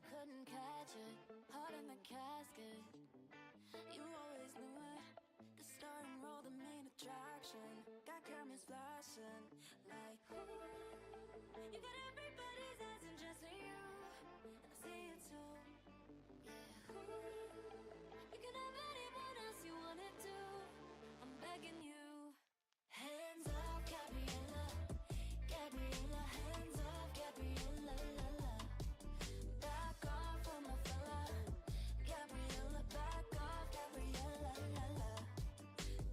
couldn't catch it. Heart in the casket. You always knew it. The starting role, the main attraction. Got cameras flashing. Like, ooh, you got everybody's eyes and just you. And I see it too. Yeah, ooh, you can have anyone else you wanted to. I'm begging you. Hands off, Gabriella. Gabriella, hands off, Gabriella, la la. Back off from my fella. Gabriella, back off, Gabriella, la la.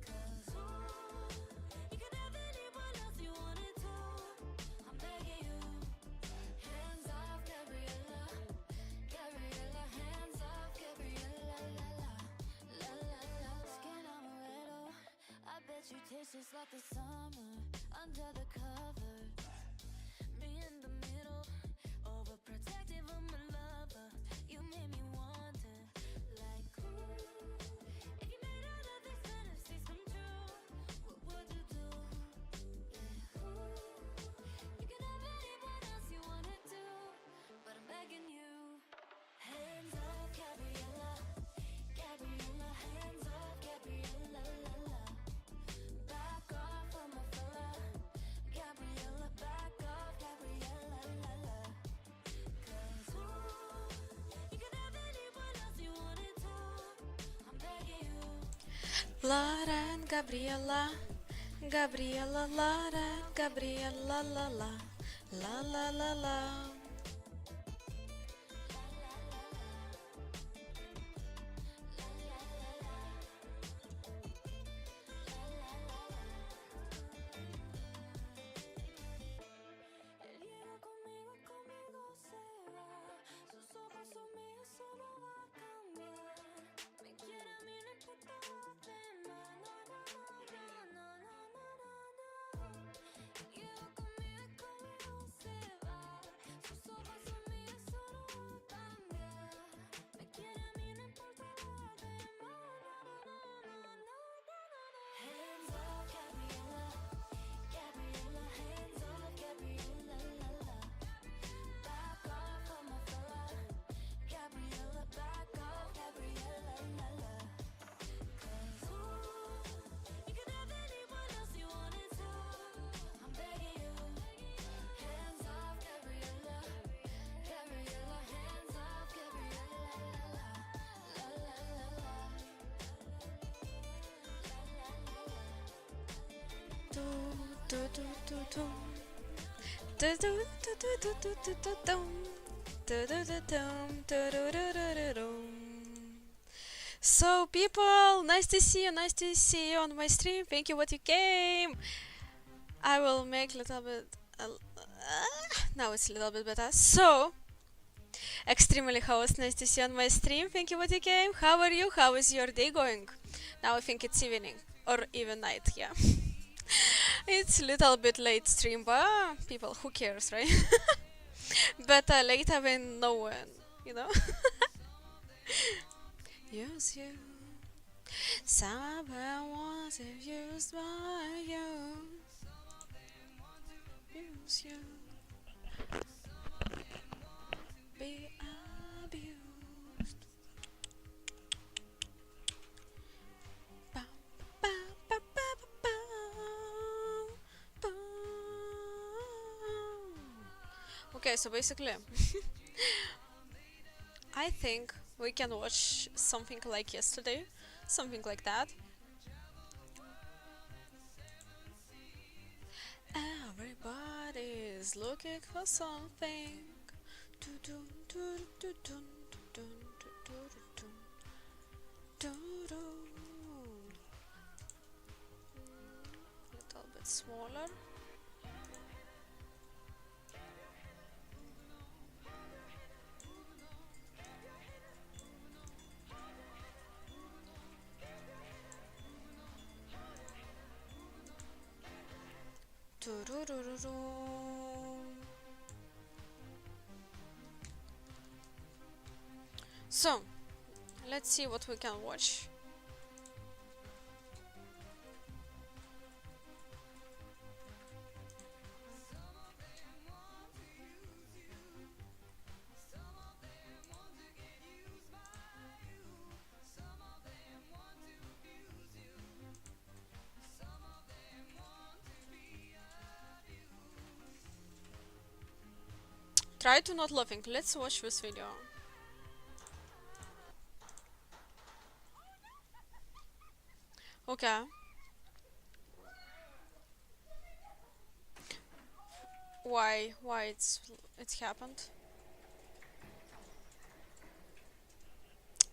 'Cause ooh, you could have anyone else you wanted to. I'm begging you. Hands off, Gabriella. Gabriella, hands off, Gabriella, la la. La la la. Skin amaretto. I bet you taste just like the summer under the covers. Me in the middle, overprotective of my lover. You made me want it, like ooh. If you made all of these fantasies come true, what would you do? Yeah, ooh. You can have anyone else you wanted to, but I'm begging you. Hands off, Gabriella. Gabriella, hands off, Gabriella, la la. Back off from my fella. Gabriella, back off, Gabriella, la la. 'Cause ooh, you could have anyone else you wanted to. I'm begging you. Lara and Gabriella, Gabriella, Lara and Gabriella, la la, la la la la. El hielo conmigo, conmigo se va. Sus ojos son míos, eso no va a cambiar. Me quiere a mí, no importa lo demás. No, no, no, no, no, no, no, no, no. El hielo conmigo, conmigo se va. Sus ojos son míos, eso no va a cambiar. Me quiere a mí, no importa lo demás. No, no, no, no, no, no, no. Hands off, Gabriella. Gabriella, hands off, Gabriella, la la. Back off from my fella. Gabriella, back off, Gabriella, la la. 'Cause ooh, you could have anyone else you wanted to. I'm begging you. Hands off, Gabriella. Gabriella, hands off, Gabriella, la la. La la la la. Do do do do do. Do do do do do do do do dum. Do do do dum. Do do do do do dum. So people, nice to see you, nice to see you on my stream. Thank you what you came. I will make a little bit now it's a little bit better. So extremely host, nice to see you on my stream. Thank you what you came. How are you? How is your day going? Now I think it's evening or even night, yeah. It's a little bit late stream, but people, who cares, right? Better later than no one, you know? Use you. Someone wants it used by you. Use you. Be abused. Ba, ba, ba, ba, ba, ba, ba. Okay, so basically, I think we can watch something like yesterday, something like that. Everybody's looking for something. Dun, dun, dun, dun, dun, dun, dun, dun, dun, dun. Little bit smaller. Turururu. So, let's see what we can watch. Try to not laughing. Let's watch this video. Okay. Why? Why it's happened?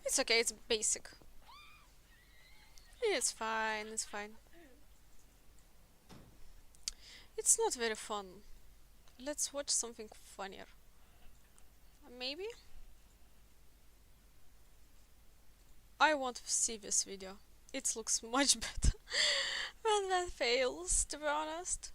It's okay. It's basic. It's fine. It's fine. It's not very fun. Let's watch something funnier. Maybe? I want to see this video. It looks much better when that fails, to be honest.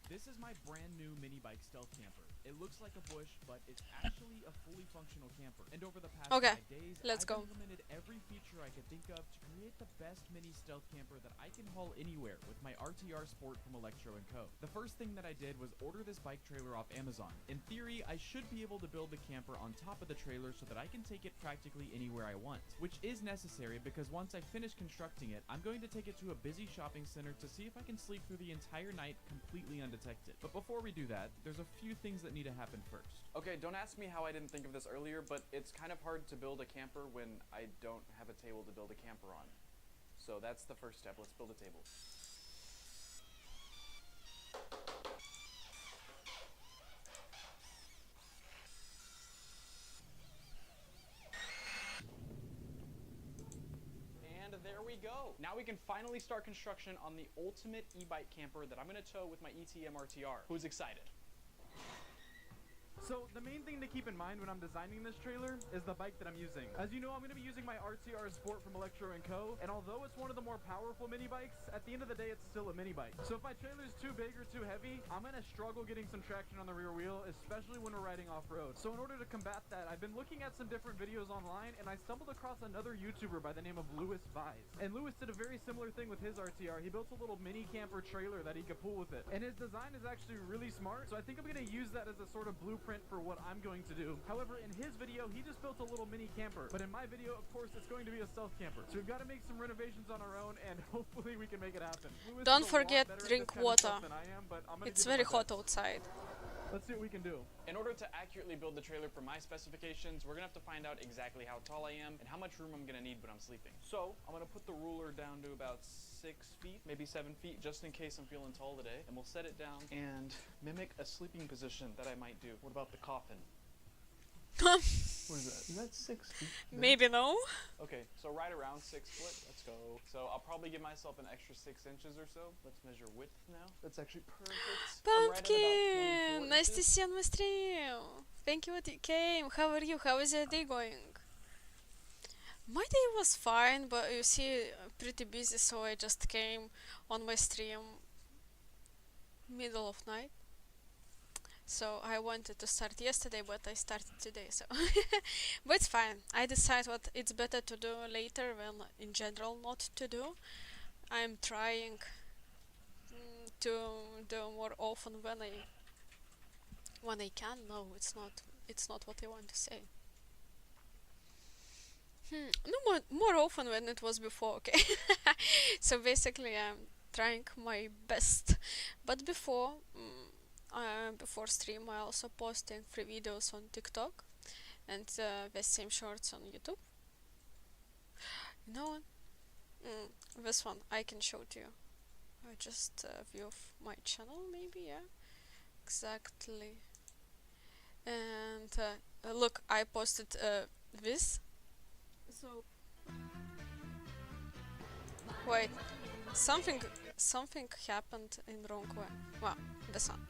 This is my brand new mini bike stealth camper. It looks like a bush, but it's actually a fully functional camper. And over the past 5 days, let's I've go. implemented every feature I could think of to create the best mini stealth camper that I can haul anywhere with my RTR Sport from Electro & Co. The first thing that I did was order this bike trailer off Amazon. In theory, I should be able to build the camper on top of the trailer so that I can take it practically anywhere I want, which is necessary because once I finish constructing it, I'm going to take it to a busy shopping center to see if I can sleep through the entire night completely undetected. But before we do that, there's a few things that need to happen first. Okay, don't ask me how I didn't think of this earlier, but it's kind of hard to build a camper when I don't have a table to build a camper on. So that's the first step. Let's build a table. And there we go. Now we can finally start construction on the ultimate e-bike camper that I'm going to tow with my ETM RTR. Who's excited? So the main thing to keep in mind when I'm designing this trailer is the bike that I'm using. As you know, I'm going to be using my RTR Sport from Electro & Co. And although it's one of the more powerful mini bikes, at the end of the day, it's still a mini bike. So if my trailer is too big or too heavy, I'm going to struggle getting some traction on the rear wheel, especially when we're riding off-road. So in order to combat that, I've been looking at some different videos online, and I stumbled across another YouTuber by the name of Lewis Vise. And Lewis did a very similar thing with his RTR. He built a little mini camper trailer that he could pull with it. And his design is actually really smart, so I think I'm going to use that as a sort of blueprint for what I'm going to do. However, in his video, he just built a little mini camper. But in my video, of course, it's going to be a stealth camper. So we've got to make some renovations on our own, and hopefully we can make it happen. Lewis Don't is a lot forget better at drink this kind of water. stuff than I am, but I'm gonna It's give it very my hot best. outside. Let's see what we can do. In order to accurately build the trailer for my specifications, we're gonna have to find out exactly how tall I am and how much room I'm gonna need when I'm sleeping. So I'm gonna put the ruler down to about 6 feet, maybe 7 feet, just in case I'm feeling tall today. And we'll set it down and mimic a sleeping position that I might do. What about the coffin? What is that? Is that 6 feet? Maybe no? Okay, so right around 6 foot. Let's go. So I'll probably give myself an extra 6 inches or so. Let's measure width now. That's actually perfect. I'm right at about 24 Pumpkin! Nice to inches. see you on my stream. Thank you that you came. How are you? How is your day going? My day was fine, but you see, pretty busy, so I just came on my stream middle of night. So I wanted to start yesterday, but I started today, so but it's fine. I decide what it's better to do later than in general not to do. I'm trying to do more often when I can. No, it's not what I want to say. No, more often than it was before, okay? So basically I'm trying my best. But before stream I also posting free videos on TikTok and the same shorts on YouTube. You know what? This one I can show to you. Just a view of my channel, maybe, yeah? Exactly. And look, I posted this. So wait, something happened in wrong way. Well, this one.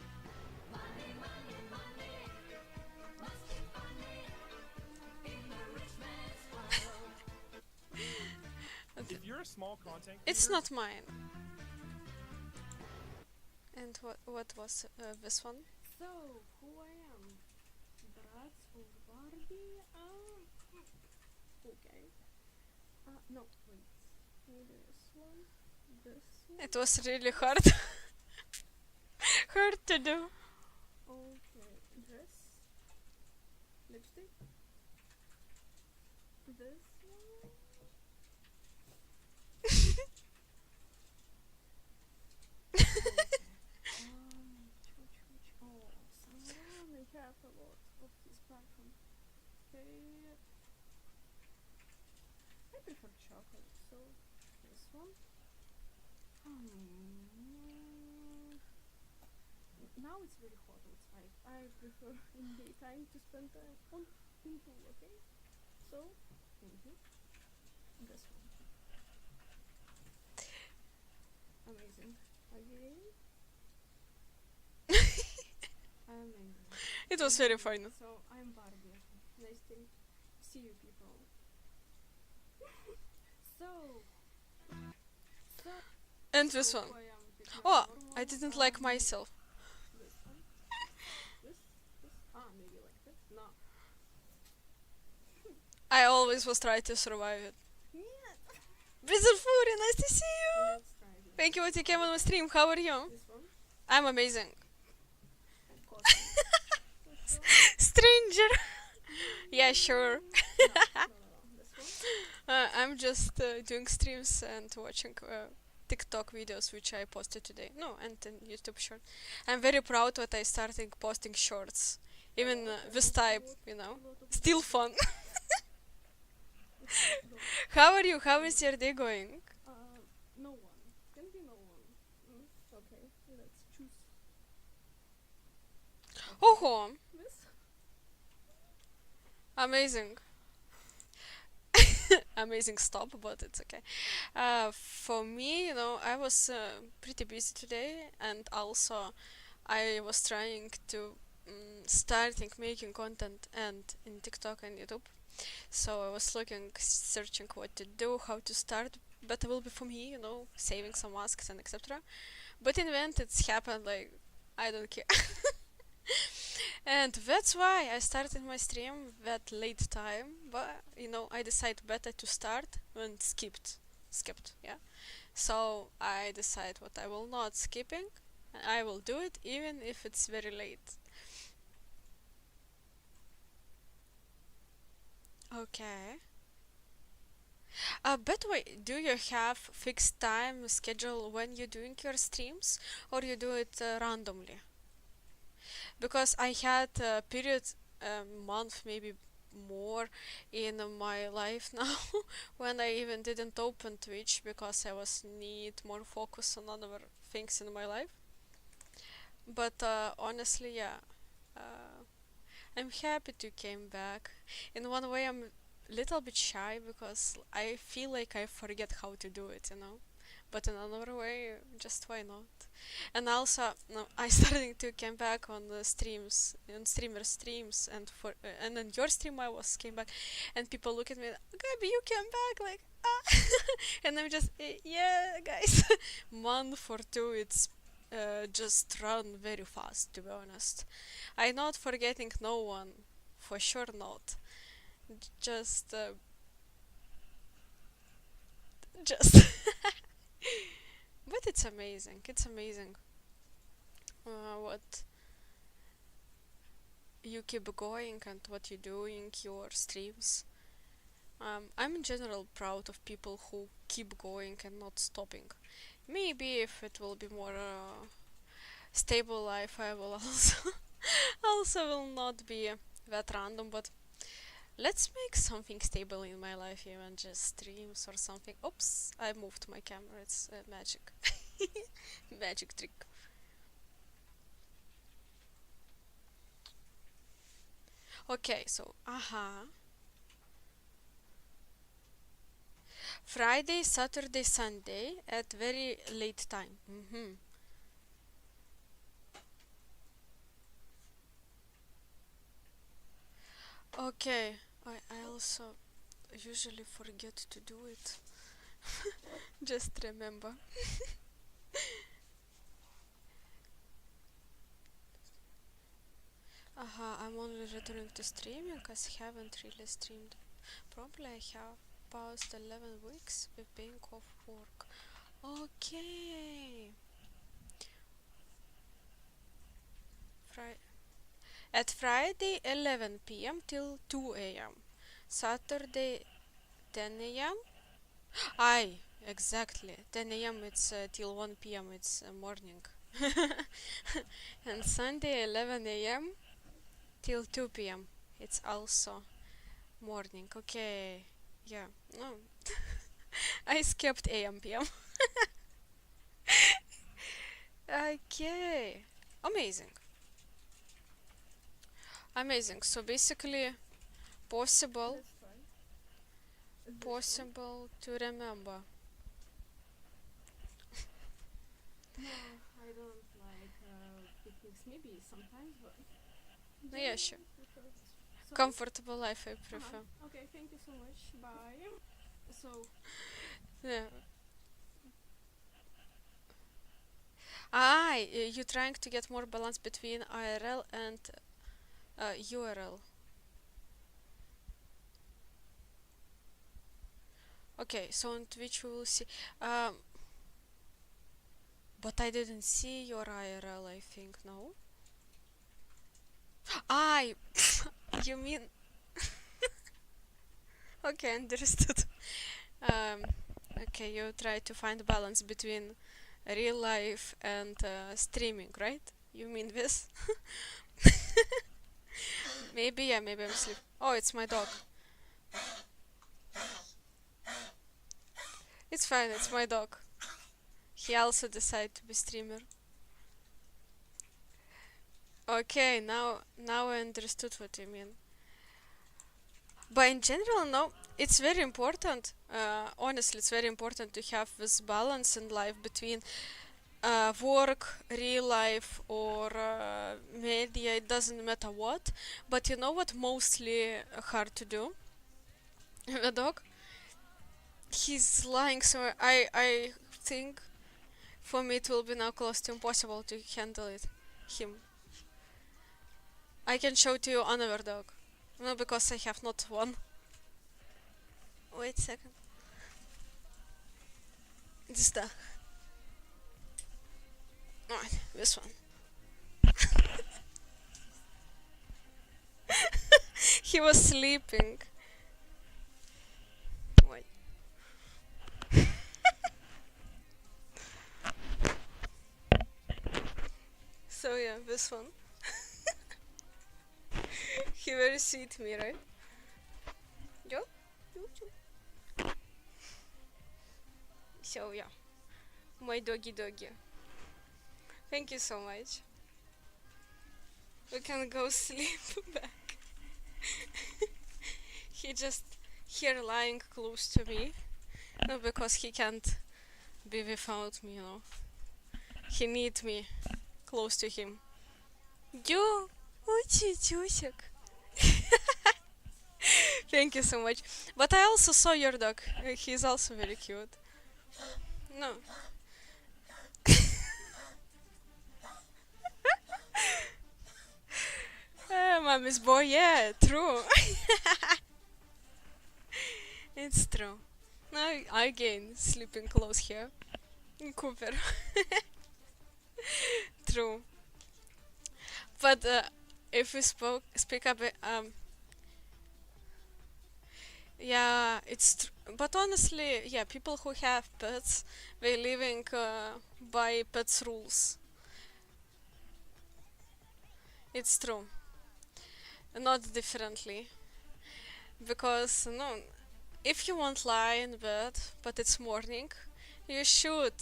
If you're a small content It's creator, not mine. And what was this one? So, who I am? Brats of Barbie? Okay. No, wait. This one? This one? It was really hard. Hard to do. Okay. This? Lipstick? This one? Oh, Okay. I prefer chocolate, so this one. Now it's very hot outside. I prefer in daytime to spend time on in pool, okay? So, this one. Amazing. Again. Amazing. It was very fun. So, I'm Barbie. Nice to see you people. so, And this so one. I am a bit more Oh, normal. I didn't like myself. This one. This. Maybe like this. No. I always was trying to survive it. Yeah. Blizzard Fury, nice to see you! Let's try this. Thank you that you came on my stream, how are you? This one. I'm amazing. Coffee. So, Stranger! Yeah, sure. no. This one. I'm just doing streams and watching TikTok videos which I posted today. No, and YouTube short. I'm very proud that I started posting shorts. Even this type, you know. Still fun. How are you? How is your day going? No one. Can be no one. Okay, let's choose Oh, this. amazing. Amazing stop, but it's okay. For me, you know, I was pretty busy today, and also I was trying to starting making content and in TikTok and YouTube. So I was looking, searching what to do, how to start. Better will be for me, you know, saving some masks and etc. But in the end, it's happened like I don't care. And that's why I started my stream that late time, but you know I decided better to start when skipped, yeah. So I decide what I will not skipping, and I will do it even if it's very late. Okay. By the way, do you have fixed time schedule when you're doing your streams, or you do it randomly? Because I had a period, a month maybe more in my life now when I even didn't open Twitch because I was need more focus on other things in my life. But honestly, yeah, I'm happy to came back. In one way, I'm a little bit shy because I feel like I forget how to do it, you know. But in another way, just why not? And also, no, I started to come back on the streams, on streamer streams, and on your stream I was came back, and people look at me, Gabi, you came back, like and I'm just yeah, guys, month or two, it's just run very fast. To be honest, I'm not forgetting no one, for sure not. Just, just. But it's amazing. It's amazing. What you keep going and what you doing, your streams. I'm in general proud of people who keep going and not stopping. Maybe if it will be more stable life, I will also will not be that random. But let's make something stable in my life, even just streams or something. Oops, I moved my camera. It's magic. Magic trick. Okay, so, Friday, Saturday, Sunday at very late time. Okay, I also usually forget to do it. Just remember. I'm only returning to streaming because I haven't really streamed. Probably I have paused 11 weeks with being off work. Okay. At Friday 11 p.m. till 2 a.m. Saturday 10 a.m. Aye, exactly. 10 a.m. it's till 1 p.m. it's morning. And Sunday 11 a.m. till 2 p.m. it's also Morning, okay. Yeah, no. I skipped AM PM. Okay. Amazing. Amazing. So basically possible Let's try. Is this one? possible to remember. No, I don't like picnics. Maybe sometimes, but. Yeah, sure. generally I prefer this one. So, Comfortable life I prefer. Okay, thank you so much. Bye. So, Yeah. Ah, you're trying to get more balance between IRL and URL. Okay, so on Twitch we will see. But I didn't see your IRL, I think, no? I. You mean. Okay, understood. Um, okay, you try to find balance between real life and streaming, right? You mean this? Maybe, yeah, maybe I'm asleep. Oh, it's my dog. It's fine, it's my dog. He also decided to be streamer. Okay, now I understood what you mean. But in general, no, it's very important. Honestly, it's very important to have this balance in life between work, real life, or media. It doesn't matter what. But you know what? Mostly hard to do. The dog. He's lying, so I think for me it will be now close to impossible to handle it. Him. I can show to you another dog. No, because I have not one. Wait a second. This dog. Alright, this one. He was sleeping. Wait. So yeah, this one. He very sweet me, right? Yo? Yo. So yeah. My doggy. Thank you so much. We can go sleep back. He just here lying close to me. No, because he can't be without me, you know. He needs me close to him. Yo, Чусик. Thank you so much. But I also saw your dog. He's also very cute. No. Mommy's boy, yeah, true. It's true. No, again, sleeping close here. In Cooper. True. But if we speak up, yeah, but honestly, yeah, people who have pets, they living by pets rules. It's true. Not differently. Because, no, if you won't lie in bed, but it's morning, you should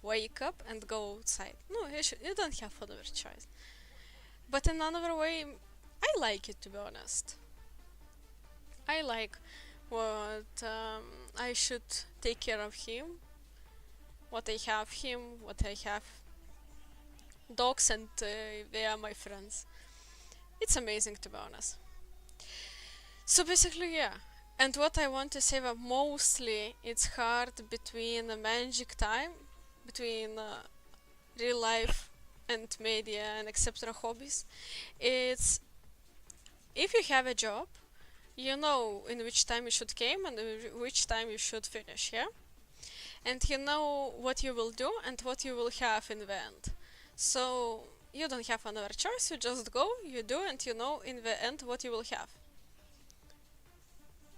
wake up and go outside. No, you don't have other choice. But in another way, I like it, to be honest. I like what I should take care of him, what I have him, what I have dogs, and they are my friends. It's amazing, to be honest. So basically, yeah. And what I want to say that mostly it's hard between managing time, between real life and media and etc. hobbies. It's if you have a job, you know in which time you should came and which time you should finish, yeah? And you know what you will do and what you will have in the end. So you don't have another choice, you just go, you do, and you know in the end what you will have.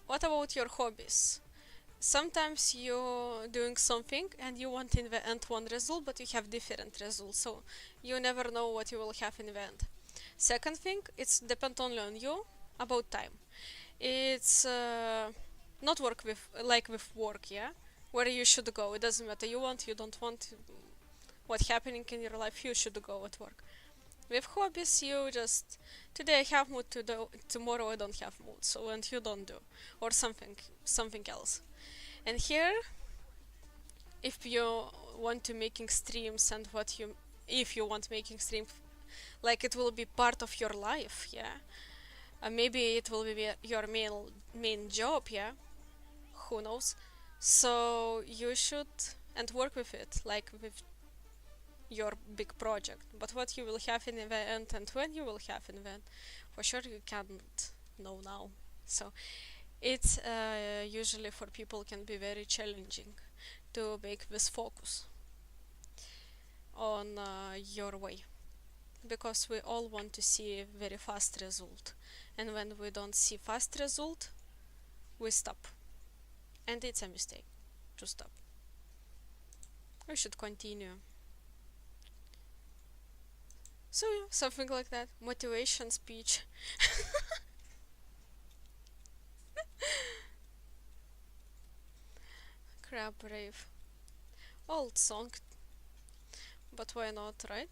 What about your hobbies? Sometimes you're doing something and you want in the end one result, but you have different results, so you never know what you will have in the end. Second thing, it's depend only on you about time. it's not work with like with work, yeah, where you should go. It doesn't matter. You want, you don't want. What happening in your life, you should go at work. With hobbies, you just today I have mood to do, tomorrow I don't have mood, so and you don't do, or something else. And here, if you want to making streams and what you if you want making streams, like it will be part of your life, yeah. Maybe it will be your main job, yeah. Who knows? So you should and work with it, like with your big project. But what you will have in the end and when you will have in the end, for sure you can't know now. So it's usually for people can be very challenging to make this focus on your way, because we all want to see a very fast result, and when we don't see fast result, we stop, and it's a mistake to stop. We should continue. So yeah, something like that, motivation speech. Crab Brave, old song, but why not, right?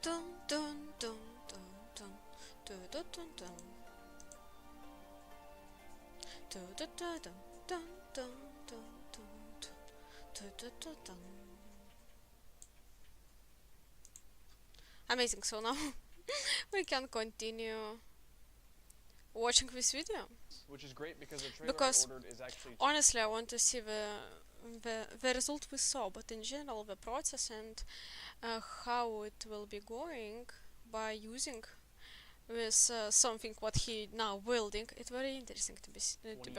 Dun dun dun dun dun dun dun dun dun dun dun dun dun dun dun dun dun dun. Amazing. So now we can continue watching this video. Which is great because the trailer Because I ordered is actually honestly, I want to see the result we saw, but in general, the process and how it will be going by using with something what he now building. It's very interesting to be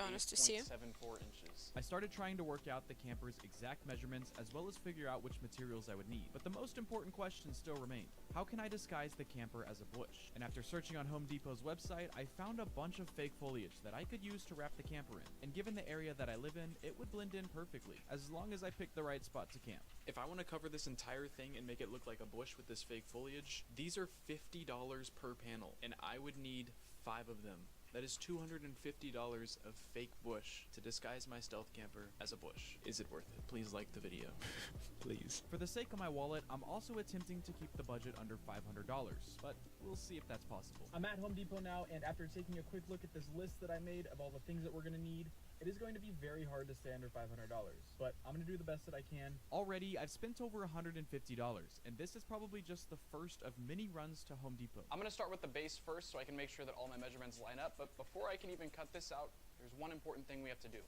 honest to see. 28.74 inches. I started trying to work out the camper's exact measurements as well as figure out which materials I would need. But the most important question still remained. How can I disguise the camper as a bush? And after searching on Home Depot's website, I found a bunch of fake foliage that I could use to wrap the camper in. And given the area that I live in, it would blend in perfectly, as long as I picked the right spot to camp. If I want to cover this entire thing and make it look like a bush with this fake foliage, these are $50 per panel, and I would need 5 of them. That is $250 of fake bush to disguise my stealth camper as a bush. Is it worth it? Please like the video. Please. For the sake of my wallet, I'm also attempting to keep the budget under $500, but we'll see if that's possible. I'm at Home Depot now, and after taking a quick look at this list that I made of all the things that we're gonna need, it It is going to be very hard to stay under $500, but I'm going to do the best that I can. Already, I've spent over $150, and this is probably just the first of many runs to Home Depot. I'm gonna start with the base first so I can make sure that all my measurements line up, but before I can even cut this out, there's one important thing we have to do.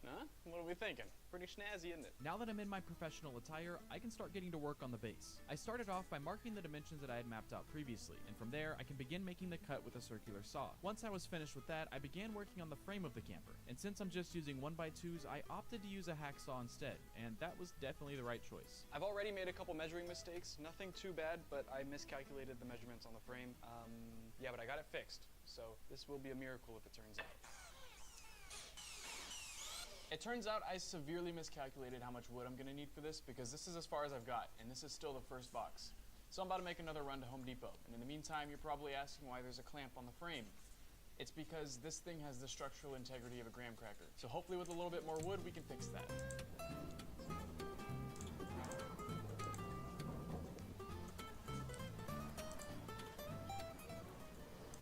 Huh? What are we thinking? Pretty snazzy, isn't it? Now that I'm in my professional attire, I can start getting to work on the base. I started off by marking the dimensions that I had mapped out previously, and from there, I can begin making the cut with a circular saw. Once I was finished with that, I began working on the frame of the camper, and since I'm just using 1x2s, I opted to use a hacksaw instead, and that was definitely the right choice. I've already made a couple measuring mistakes, nothing too bad, but I miscalculated the measurements on the frame. Yeah, but I got it fixed, so this will be a miracle if it turns out. It turns out I severely miscalculated how much wood I'm gonna need for this because this is as far as I've got, and this is still the first box. So I'm about to make another run to Home Depot, and in the meantime, you're probably asking why there's a clamp on the frame. It's because this thing has the structural integrity of a graham cracker. So hopefully with a little bit more wood, we can fix that.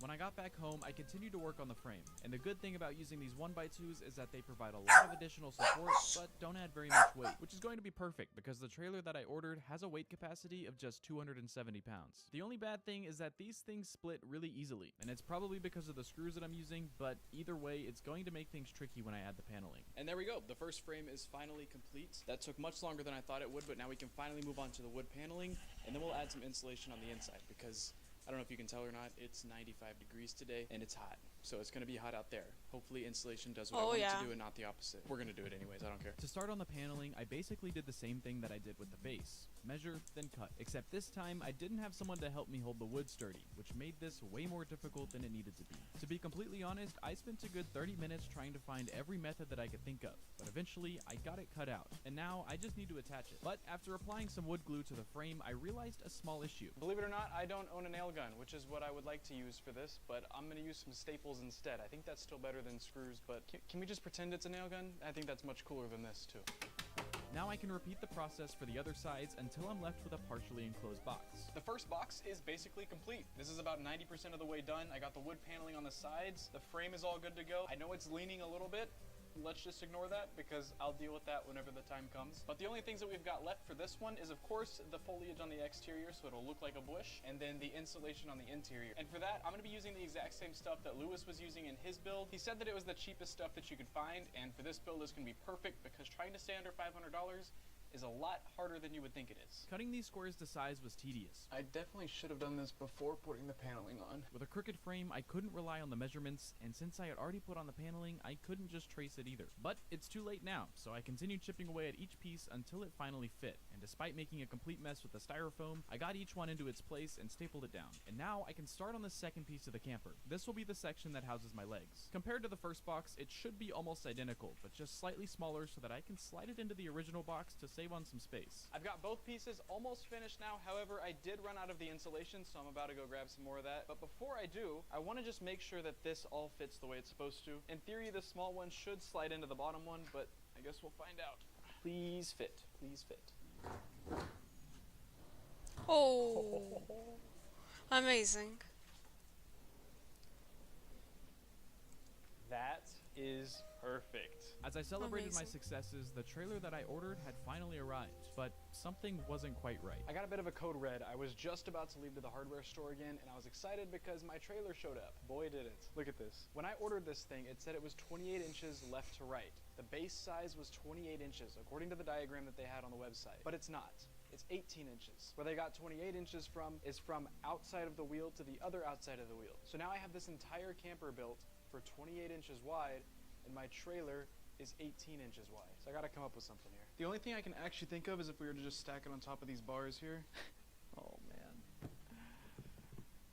When I got back home, I continued to work on the frame, and the good thing about using these 1x2s is that they provide a lot of additional support, but don't add very much weight, which is going to be perfect because the trailer that I ordered has a weight capacity of just 270 pounds. The only bad thing is that these things split really easily, and it's probably because of the screws that I'm using, but either way, it's going to make things tricky when I add the paneling. And there we go, the first frame is finally complete. That took much longer than I thought it would, but now we can finally move on to the wood paneling, and then we'll add some insulation on the inside because I don't know if you can tell or not, it's 95 degrees today, and it's hot. So it's going to be hot out there. Hopefully insulation does what I want it to do and not the opposite. We're going to do it anyways, I don't care. To start on the paneling, I basically did the same thing that I did with the base. Measure, then cut. Except this time, I didn't have someone to help me hold the wood sturdy, which made this way more difficult than it needed to be. To be completely honest, I spent a good 30 minutes trying to find every method that I could think of, but eventually, I got it cut out, and now I just need to attach it. But after applying some wood glue to the frame, I realized a small issue. Believe it or not, I don't own a nail gun, which is what I would like to use for this, but I'm going to use some staples instead. I think that's still better than screws, but can we just pretend it's a nail gun? I think that's much cooler than this, too. Now I can repeat the process for the other sides until I'm left with a partially enclosed box. The first box is basically complete. This is about 90% of the way done. I got the wood paneling on the sides. The frame is all good to go. I know it's leaning a little bit. Let's just ignore that because I'll deal with that whenever the time comes. But the only things that we've got left for this one is, of course, the foliage on the exterior so it'll look like a bush, and then the insulation on the interior. And for that, I'm going to be using the exact same stuff that Lewis was using in his build. He said that it was the cheapest stuff that you could find, and for this build, it's going to be perfect because trying to stay under $500 is a lot harder than you would think it is. Cutting these squares to size was tedious. I definitely should have done this before putting the paneling on. With a crooked frame, I couldn't rely on the measurements, and since I had already put on the paneling, I couldn't just trace it either. But it's too late now, so I continued chipping away at each piece until it finally fit, and despite making a complete mess with the styrofoam, I got each one into its place and stapled it down. And now I can start on the second piece of the camper. This will be the section that houses my legs. Compared to the first box, it should be almost identical, but just slightly smaller so that I can slide it into the original box to save on some space. I've got both pieces almost finished now. However, I did run out of the insulation, so I'm about to go grab some more of that. But before I do, I want to just make sure that this all fits the way it's supposed to. In theory, the small one should slide into the bottom one, but I guess we'll find out. Please fit. Please fit. Oh, amazing. That is perfect. As I celebrated my Amazing. successes, the trailer that I ordered had finally arrived, but something wasn't quite right. I got a bit of a code red. I was just about to leave to the hardware store again, and I was excited because my trailer showed up. Boy, did it. Look at this. When I ordered this thing, it said it was 28 inches left to right. The base size was 28 inches, according to the diagram that they had on the website. But it's not. It's 18 inches. Where they got 28 inches from is from outside of the wheel to the other outside of the wheel. So now I have this entire camper built for 28 inches wide, and my trailer is 18 inches wide. So I gotta come up with something here. The only thing I can actually think of is if we were to just stack it on top of these bars here. Oh man.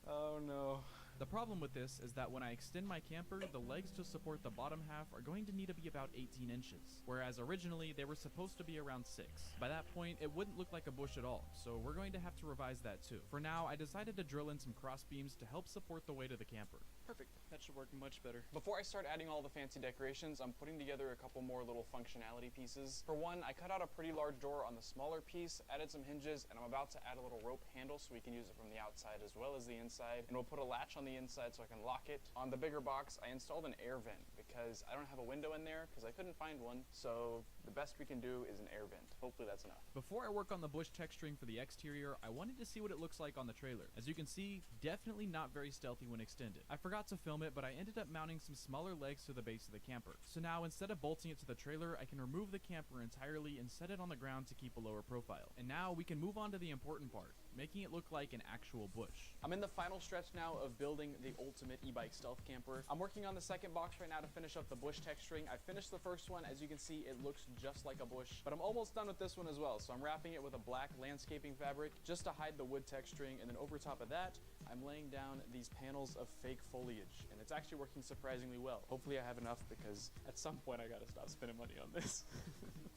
Oh no. The problem with this is that when I extend my camper, the legs to support the bottom half are going to need to be about 18 inches, whereas originally they were supposed to be around 6. By that point, it wouldn't look like a bush at all, so we're going to have to revise that too. For now, I decided to drill in some cross beams to help support the weight of the camper. Perfect. That should work much better. Before I start adding all the fancy decorations, I'm putting together a couple more little functionality pieces. For one, I cut out a pretty large door on the smaller piece, added some hinges, and I'm about to add a little rope handle so we can use it from the outside as well as the inside. And we'll put a latch on the inside so I can lock it. On the bigger box, I installed an air vent because I don't have a window in there because I couldn't find one. So the best we can do is an air vent. Hopefully that's enough. Before I work on the bush texturing for the exterior, I wanted to see what it looks like on the trailer. As you can see, definitely not very stealthy when extended. I forgot to film it, but I ended up mounting some smaller legs to the base of the camper. So now instead of bolting it to the trailer, I can remove the camper entirely and set it on the ground to keep a lower profile. And now we can move on to the important part, making it look like an actual bush. I'm in the final stretch now of building the ultimate e-bike stealth camper. I'm working on the second box right now to finish up the bush texturing. I finished the first one. As you can see, it looks just like a bush, but I'm almost done with this one as well. So I'm wrapping it with a black landscaping fabric just to hide the wood texturing, and then over top of that, I'm laying down these panels of fake foliage, and it's actually working surprisingly well. Hopefully I have enough, because at some point I gotta stop spending money on this.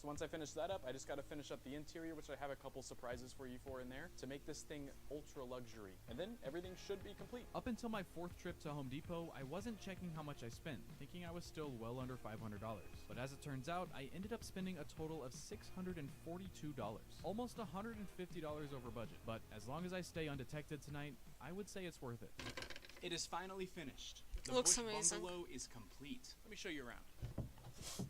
So once I finish that up, I just gotta finish up the interior, which I have a couple surprises for you in there to make this thing ultra luxury, and then everything should be complete. Up until my 4th trip to Home Depot, I wasn't checking how much I spent, thinking I was still well under $500. But as it turns out, I ended up spending a total of $642, almost $150 over budget. But as long as I stay undetected tonight, I would say it's worth it. It is finally finished. The Looks bush amazing. bungalow is complete. Let me show you around.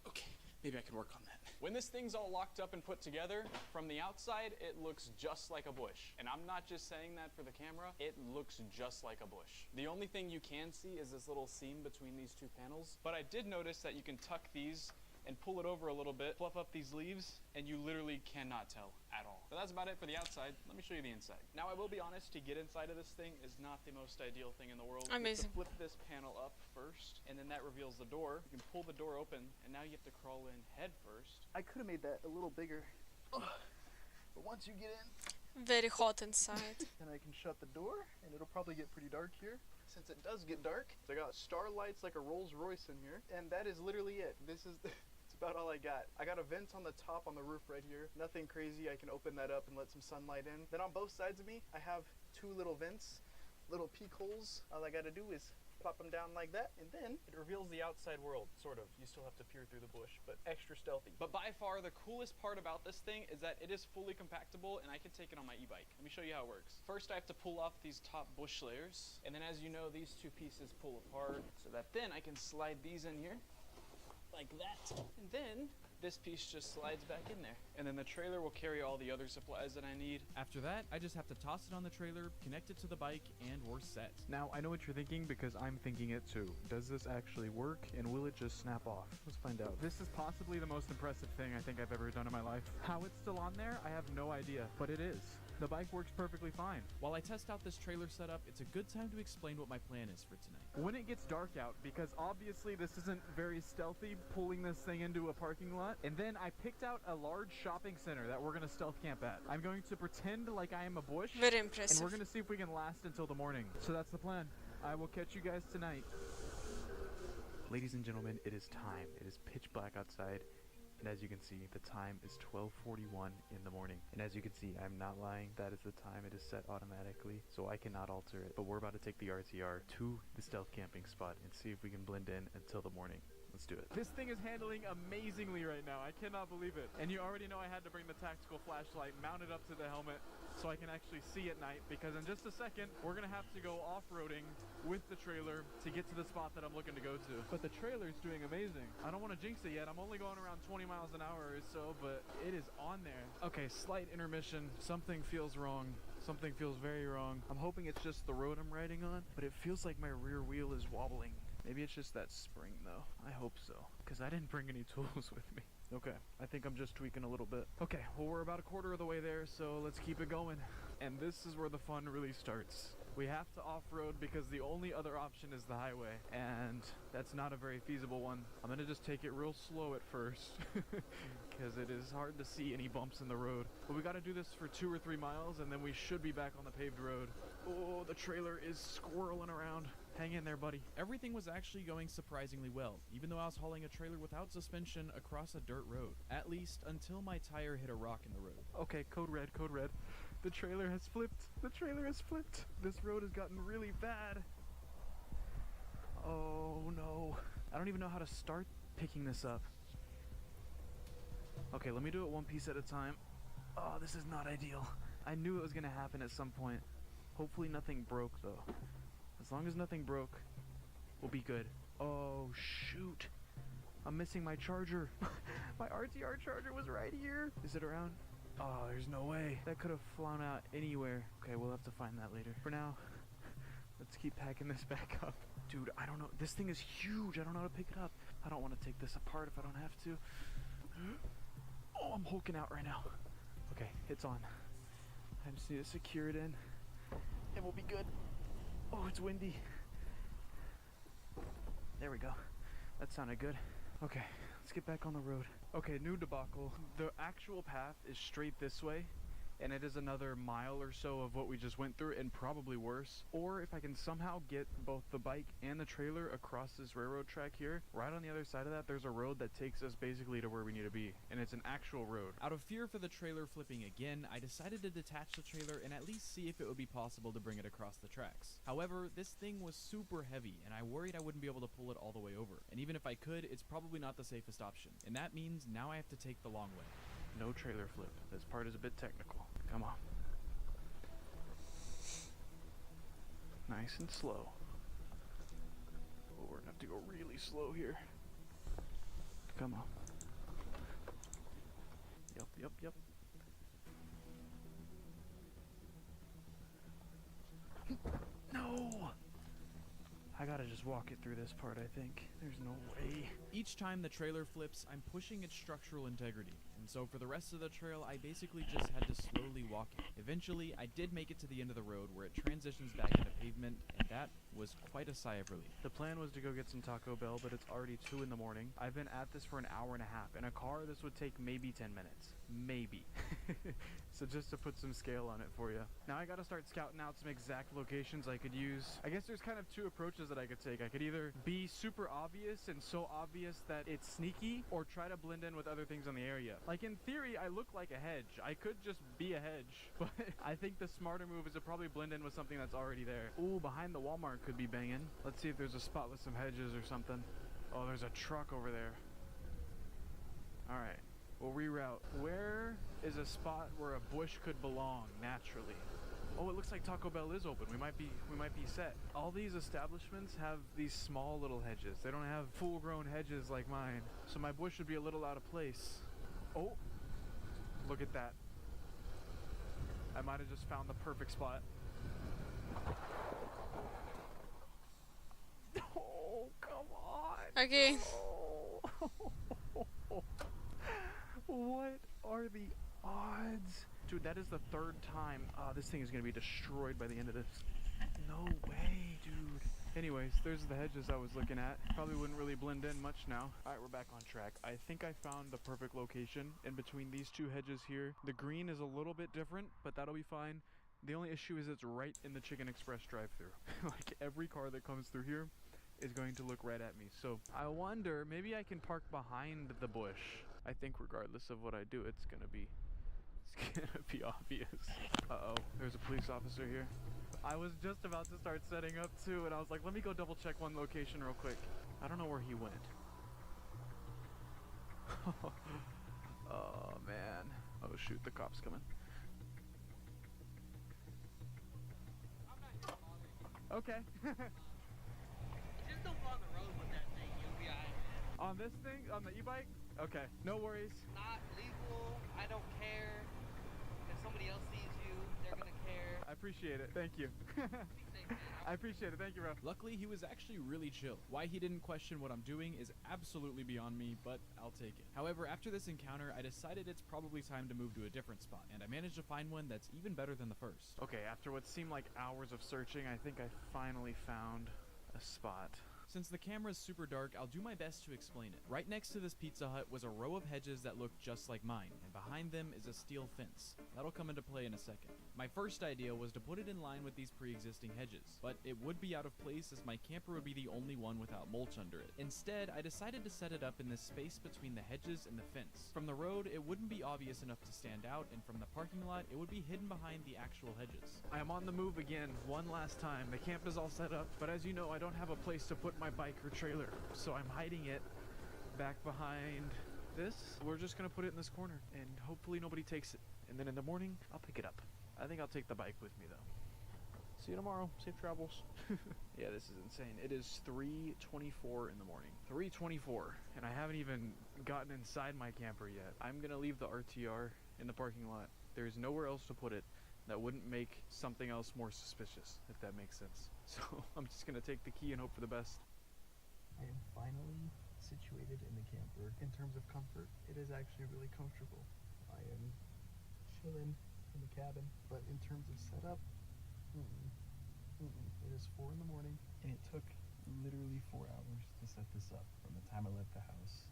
Okay, maybe I can work on that. When this thing's all locked up and put together, from the outside, it looks just like a bush. And I'm not just saying that for the camera, it looks just like a bush. The only thing you can see is this little seam between these two panels, but I did notice that you can tuck these and pull it over a little bit, fluff up these leaves, and you literally cannot tell at all. So that's about it for the outside. Let me show you the inside. Now, I will be honest, to get inside of this thing is not the most ideal thing in the world. Amazing. You have to flip this panel up first, and then that reveals the door. You can pull the door open, and now you have to crawl in head first. I could have made that a little bigger, but once you get in, Very hot inside. then I can shut the door, and it'll probably get pretty dark here. Since it does get dark, I got starlights like a Rolls Royce in here, and that is literally it. This is it's about all I got. I got a vent on the top on the roof right here. Nothing crazy. I can open that up and let some sunlight in. Then on both sides of me, I have two little vents, little peek holes. All I gotta do is plop them down like that, and then it reveals the outside world, sort of. You still have to peer through the bush, but extra stealthy. But by far, the coolest part about this thing is that it is fully compactable, and I can take it on my e-bike. Let me show you how it works. First, I have to pull off these top bush layers, and then as you know, these two pieces pull apart, so that then I can slide these in here, like that, and then this piece just slides back in there. And then the trailer will carry all the other supplies that I need. After that, I just have to toss it on the trailer, connect it to the bike, and we're set. Now, I know what you're thinking because I'm thinking it too. Does this actually work, and will it just snap off? Let's find out. This is possibly the most impressive thing I think I've ever done in my life. How it's still on there, I have no idea, but it is. The bike works perfectly fine. While I test out this trailer setup, it's a good time to explain what my plan is for tonight. When it gets dark out, because obviously this isn't very stealthy, pulling this thing into a parking lot, and then I picked out a large shopping center that we're gonna stealth camp at. I'm going to pretend like I am a bush, Very and impressive. we're gonna see if we can last until the morning. So that's the plan. I will catch you guys tonight. Ladies and gentlemen, it is time. It is pitch black outside. And as you can see, the time is 12:41 in the morning. And as you can see, I'm not lying. That is the time. It is set automatically, so I cannot alter it. But we're about to take the RTR to the stealth camping spot and see if we can blend in until the morning. Let's do it. This thing is handling amazingly right now. I cannot believe it. And you already know I had to bring the tactical flashlight mounted up to the helmet so I can actually see at night, because in just a second, we're gonna have to go off-roading with the trailer to get to the spot that I'm looking to go to. But the trailer's doing amazing. I don't want to jinx it yet. I'm only going around 20 miles an hour or so, but it is on there. Okay, slight intermission. Something feels wrong. Something feels very wrong. I'm hoping it's just the road I'm riding on, but it feels like my rear wheel is wobbling. Maybe it's just that spring though. I hope so, because I didn't bring any tools with me. Okay, I think I'm just tweaking a little bit. Okay, well, we're about a quarter of the way there, so let's keep it going. And this is where the fun really starts. We have to off-road because the only other option is the highway, and that's not a very feasible one. I'm gonna just take it real slow at first because it is hard to see any bumps in the road. But we gotta do this for 2 or 3 miles, and then we should be back on the paved road. Oh, the trailer is squirreling around. Hang in there, buddy. Everything was actually going surprisingly well, even though I was hauling a trailer without suspension across a dirt road. At least until my tire hit a rock in the road. Okay, code red, code red. The trailer has flipped. The trailer has flipped. This road has gotten really bad. Oh no. I don't even know how to start picking this up. Okay, let me do it one piece at a time. Oh, this is not ideal. I knew it was gonna happen at some point. Hopefully nothing broke though. As long as nothing broke, We'll be good. Oh, shoot. I'm missing my charger. My RTR charger was right here. Is it around? Oh, there's no way. That could have flown out anywhere. Okay, we'll have to find that later. For now, let's keep packing this back up. Dude, I don't know. This thing is huge. I don't know how to pick it up. I don't want to take this apart if I don't have to. Oh, I'm hulking out right now. Okay, it's on. I just need to secure it in, and we'll be good. Oh, it's windy. There we go. That sounded good. Okay, let's get back on the road. Okay, new debacle. The actual path is straight this way, and it is another mile or so of what we just went through, and probably worse. Or if I can somehow get both the bike and the trailer across this railroad track here, right on the other side of that, there's a road that takes us basically to where we need to be, and it's an actual road. Out of fear for the trailer flipping again, I decided to detach the trailer and at least see if it would be possible to bring it across the tracks. However, this thing was super heavy, and I worried I wouldn't be able to pull it all the way over. And even if I could, it's probably not the safest option. And that means now I have to take the long way. No trailer flip. This part is a bit technical. Come on. Nice and slow. Oh, we're gonna have to go really slow here. Come on. Yep. No! I gotta just walk it through this part, I think. There's no way. Each time the trailer flips, I'm pushing its structural integrity, and so for the rest of the trail, I basically just had to slowly walk it. Eventually, I did make it to the end of the road where it transitions back into pavement, and that was quite a sigh of relief. The plan was to go get some Taco Bell, but it's already 2 in the morning. I've been at this for an hour and a half. In a car, this would take maybe 10 minutes. Maybe. So just to put some scale on it for you. Now I gotta start scouting out some exact locations I could use. I guess there's kind of 2 approaches that I could take. I could either be super obvious and so obvious that it's sneaky, or try to blend in with other things in the area. Like in theory, I look like a hedge. I could just be a hedge, but I think the smarter move is to probably blend in with something that's already there. Ooh, behind the Walmart could be banging. Let's see if there's a spot with some hedges or something. Oh, there's a truck over there. All right. We'll reroute. Where is a spot where a bush could belong naturally? Oh, it looks like Taco Bell is open. We might be set. All these establishments have these small little hedges. They don't have full-grown hedges like mine. So my bush would be a little out of place. Oh, look at that. I might have just found the perfect spot. Oh, come on. Okay. Oh. What are the odds? Dude, that is the 3rd time. This thing is going to be destroyed by the end of this. No way, dude. Anyways, there's the hedges I was looking at. Probably wouldn't really blend in much now. Alright, we're back on track. I think I found the perfect location in between these 2 hedges here. The green is a little bit different, but that'll be fine. The only issue is it's right in the Chicken Express drive-thru. Like, every car that comes through here is going to look right at me. So I wonder, maybe I can park behind the bush. I think regardless of what I do, it's gonna be obvious. Uh-oh, there's a police officer here. I was just about to start setting up too, and I was like, let me go double check one location real quick. I don't know where he went. Oh man. Oh shoot, the cop's coming. Okay. Just don't go on the road with that thing, you'll be alright. On this thing? On the e-bike? Okay, no worries. Not legal, I don't care. If somebody else sees you, they're gonna care. I appreciate it, thank you. Be safe, man. I appreciate it, thank you, bro. Luckily, he was actually really chill. Why he didn't question what I'm doing is absolutely beyond me, but I'll take it. However, after this encounter, I decided it's probably time to move to a different spot, and I managed to find one that's even better than the first. Okay, after what seemed like hours of searching, I think I finally found a spot. Since the camera's super dark, I'll do my best to explain it. Right next to this Pizza Hut was a row of hedges that looked just like mine, and behind them is a steel fence. That'll come into play in a second. My first idea was to put it in line with these pre-existing hedges, but it would be out of place as my camper would be the only one without mulch under it. Instead, I decided to set it up in the space between the hedges and the fence. From the road, it wouldn't be obvious enough to stand out, and from the parking lot, it would be hidden behind the actual hedges. I am on the move again, one last time. The camp is all set up, but as you know, I don't have a place to put my bike or trailer, so I'm hiding it back behind this. We're just gonna put it in this corner, and hopefully nobody takes it. And then in the morning, I'll pick it up. I think I'll take the bike with me, though. See you tomorrow. Safe travels. Yeah, this is insane. It is 3:24 in the morning. 3:24, and I haven't even gotten inside my camper yet. I'm gonna leave the RTR in the parking lot. There's nowhere else to put it that wouldn't make something else more suspicious, if that makes sense. So I'm just gonna take the key and hope for the best. I am finally situated in the camper. In terms of comfort, it is actually really comfortable. I am chilling in the cabin, but in terms of setup, it is 4 in the morning, and it took literally 4 hours to set this up from the time I left the house.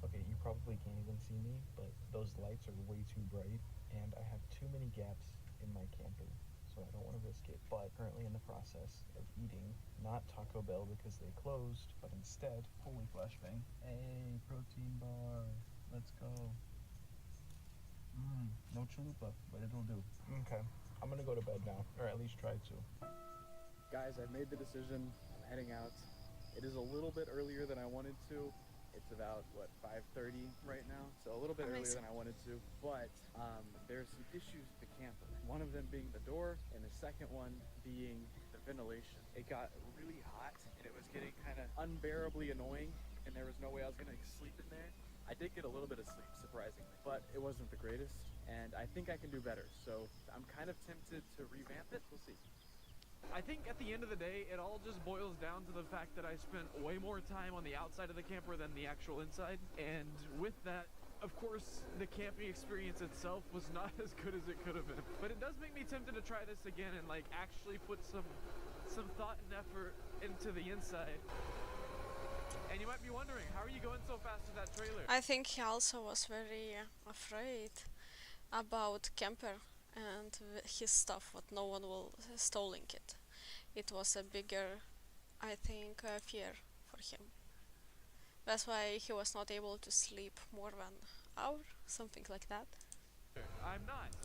Okay, you probably can't even see me, but those lights are way too bright, and I have too many gaps in my camper, so I don't want to risk it. But currently in the process of eating, not Taco Bell because they closed, but instead, holy flashbang, hey, protein bar, let's go. No chalupa, but it'll do. Okay, I'm gonna go to bed now, or at least try to. Guys, I've made the decision. I'm heading out. It is a little bit earlier than I wanted to. It's about, what, 5:30 right now? So a little bit earlier than I wanted to. But there's some issues with the camper. One of them being the door, and the second one being the ventilation. It got really hot, and it was getting kind of unbearably annoying, and there was no way I was going to sleep in there. I did get a little bit of sleep, surprisingly, but it wasn't the greatest, and I think I can do better. So I'm kind of tempted to revamp it. We'll see. I think at the end of the day, it all just boils down to the fact that I spent way more time on the outside of the camper than the actual inside. And with that, of course, the camping experience itself was not as good as it could have been. But it does make me tempted to try this again and like actually put some thought and effort into the inside. And you might be wondering, how are you going so fast with that trailer? I think he also was very afraid about camper and his stuff, what no one will stealing it. It was a bigger, I think, fear for him. That's why he was not able to sleep more than an hour, something like that. I'm not.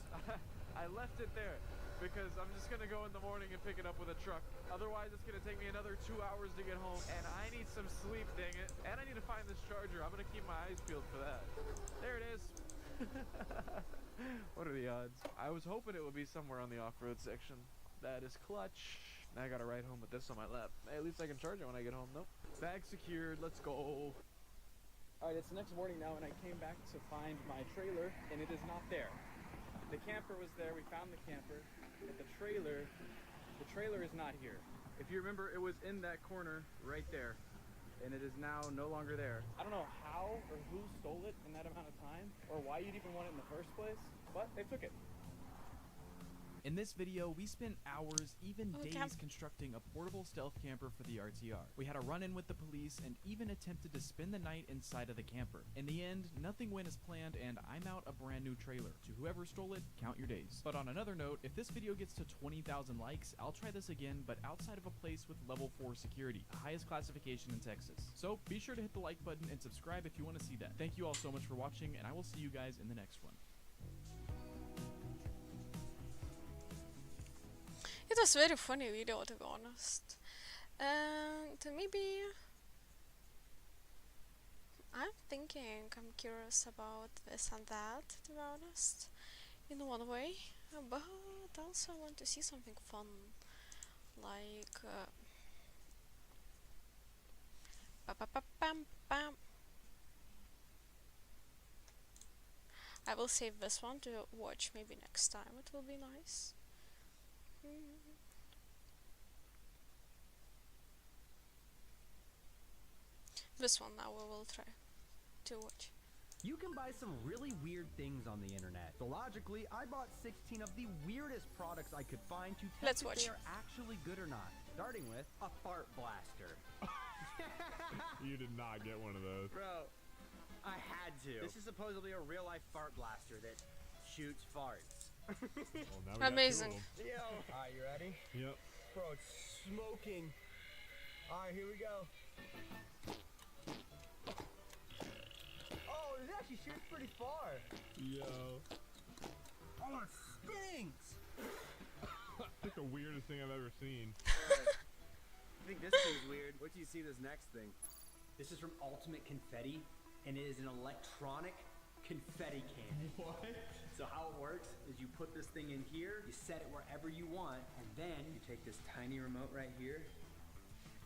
I left it there because I'm just gonna go in the morning and pick it up with a truck. Otherwise, it's gonna take me another 2 hours to get home, and I need some sleep, dang it. And I need to find this charger. I'm gonna keep my eyes peeled for that. There it is. What are the odds? I was hoping it would be somewhere on the off-road section. That is clutch. Now I gotta ride home with this on my lap. Hey, at least I can charge it when I get home. Nope. Bag secured. Let's go. Alright, it's the next morning now, and I came back to find my trailer, and it is not there. The camper was there. We found the camper, but the trailer is not here. If you remember, it was in that corner right there, and it is now no longer there. I don't know how or who stole it in that amount of time, or why you'd even want it in the first place, but they took it. In this video, we spent hours, even Okay. days, constructing a portable stealth camper for the RTR. We had a run-in with the police and even attempted to spend the night inside of the camper. In the end, nothing went as planned, and I'm out a brand new trailer. To whoever stole it, count your days. But on another note, if this video gets to 20,000 likes, I'll try this again, but outside of a place with level 4 security, the highest classification in Texas. So be sure to hit the like button and subscribe if you want to see that. Thank you all so much for watching, and I will see you guys in the next one. It was very funny video, to be honest. And maybe I'm curious about this and that, to be honest, in one way, but also I want to see something fun, like ba-ba-ba-bam-bam. I will save this one to watch maybe next time. It will be nice. This one now we will try to watch. You can buy some really weird things on the internet. So logically, I bought 16 of the weirdest products I could find to test if they are actually good or not. Starting with a fart blaster. You did not get one of those. Bro, I had to. This is supposedly a real-life fart blaster that shoots farts. Well, now we Amazing. got Yo. Alright, you ready? Yep. Bro, it's smoking. Alright, here we go. Oh, it actually shoots pretty far. Yo. Oh, it stinks. That's the weirdest thing I've ever seen. I think this thing's weird. Wait till you see this next thing. This is from Ultimate Confetti, and it is an electronic confetti cannon. What? So how it works is you put this thing in here, you set it wherever you want, and then you take this tiny remote right here,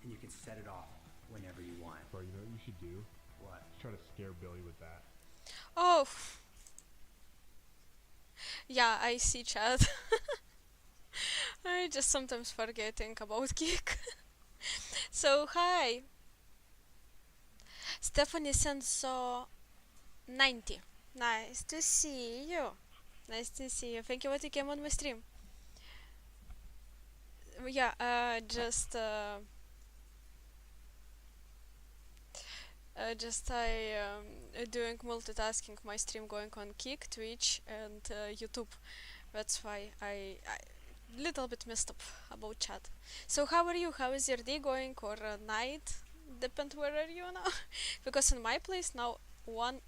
and you can set it off whenever you want. Bro, you know what you should do? What? Try to scare Billy with that. Oh. Yeah, I see, chat. I just sometimes forgetting about Geek. So, hi. Stephanie Senso 90. Nice to see you. Nice to see you. Thank you what you came on my stream. Yeah, just I doing multitasking. My stream going on Kick, Twitch, and YouTube. That's why I little bit messed up about chat. So how are you? How is your day going or night? Depend where are you now? Because in my place now 1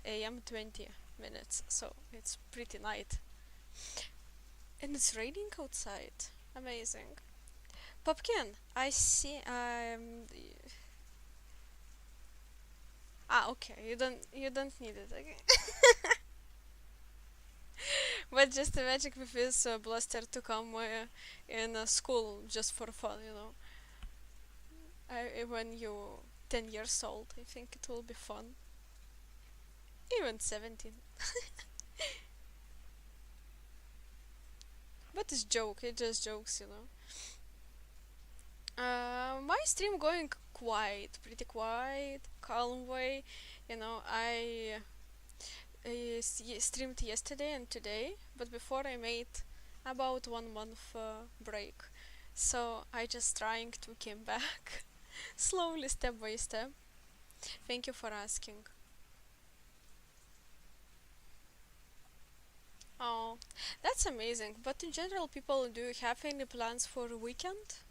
a.m. 20 minutes, so it's pretty night. And it's raining outside. Amazing. Pumpkin, I see. Okay. You don't need it. Okay. But just imagine with this blaster to come in school just for fun, you know. When you 10 years old, I think it will be fun. Even 17. But it's joke, it just jokes, you know. My stream going quiet, pretty quiet, calm way. You know, I streamed yesterday and today, but before I made about 1 month break. So I just trying to came back slowly, step by step. Thank you for asking. Oh, that's amazing. But in general, people, do you have any plans for a weekend?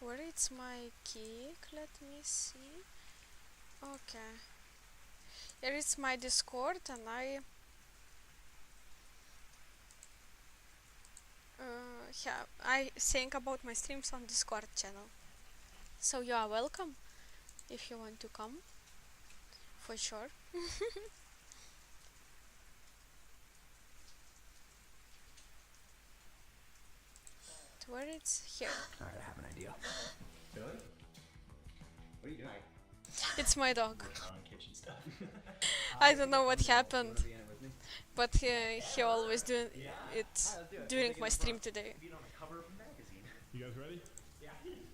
Where is my key? Let me see. Okay. Here is my Discord, and I think about my streams on Discord channel. So you are welcome if you want to come, for sure. Where it's here. Alright, I have an idea. Billy? What are you doing? It's my dog. On kitchen stuff. I don't know what happened, but he always doing it during my stream today. You guys ready? Yeah.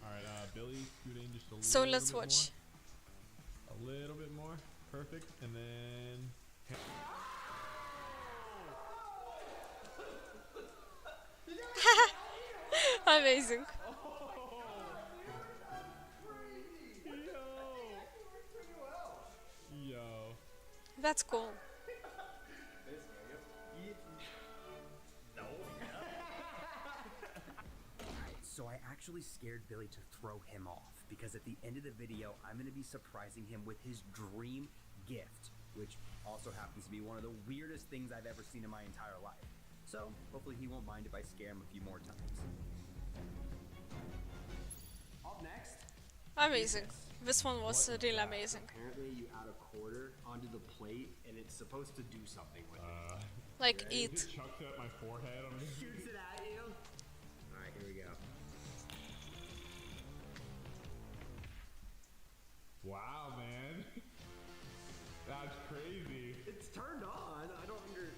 Alright, Billy, scoot in just a little So let's bit watch. More. A little bit more. Perfect. And then... Amazing. Yo. That's cool. So I actually scared Billy to throw him off, because at the end of the video, I'm going to be surprising him with his dream gift, which also happens to be one of the weirdest things I've ever seen in my entire life. So hopefully he won't mind if I scare him a few more times. Up next. Amazing. This one was really amazing. Apparently you add a quarter onto the plate and it's supposed to do something with it. Like yeah, eat. It chucks it at my forehead. Shoots it at you. Alright, here we go. Wow, man. That's crazy. It's turned on. I don't under...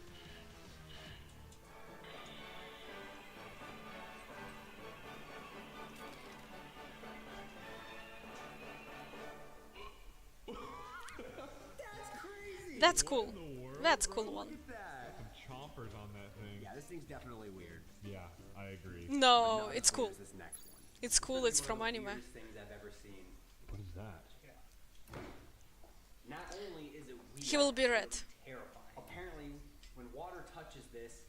That's cool. That's cool one. Look at that. Some chompers on that thing. Yeah, this thing's definitely weird. Yeah, I agree. No, it's cool. This next one. It's cool. It's from anime. Things I've ever seen. What is that? Not only is it weird, He will be red. terrifying. Apparently, when water touches this,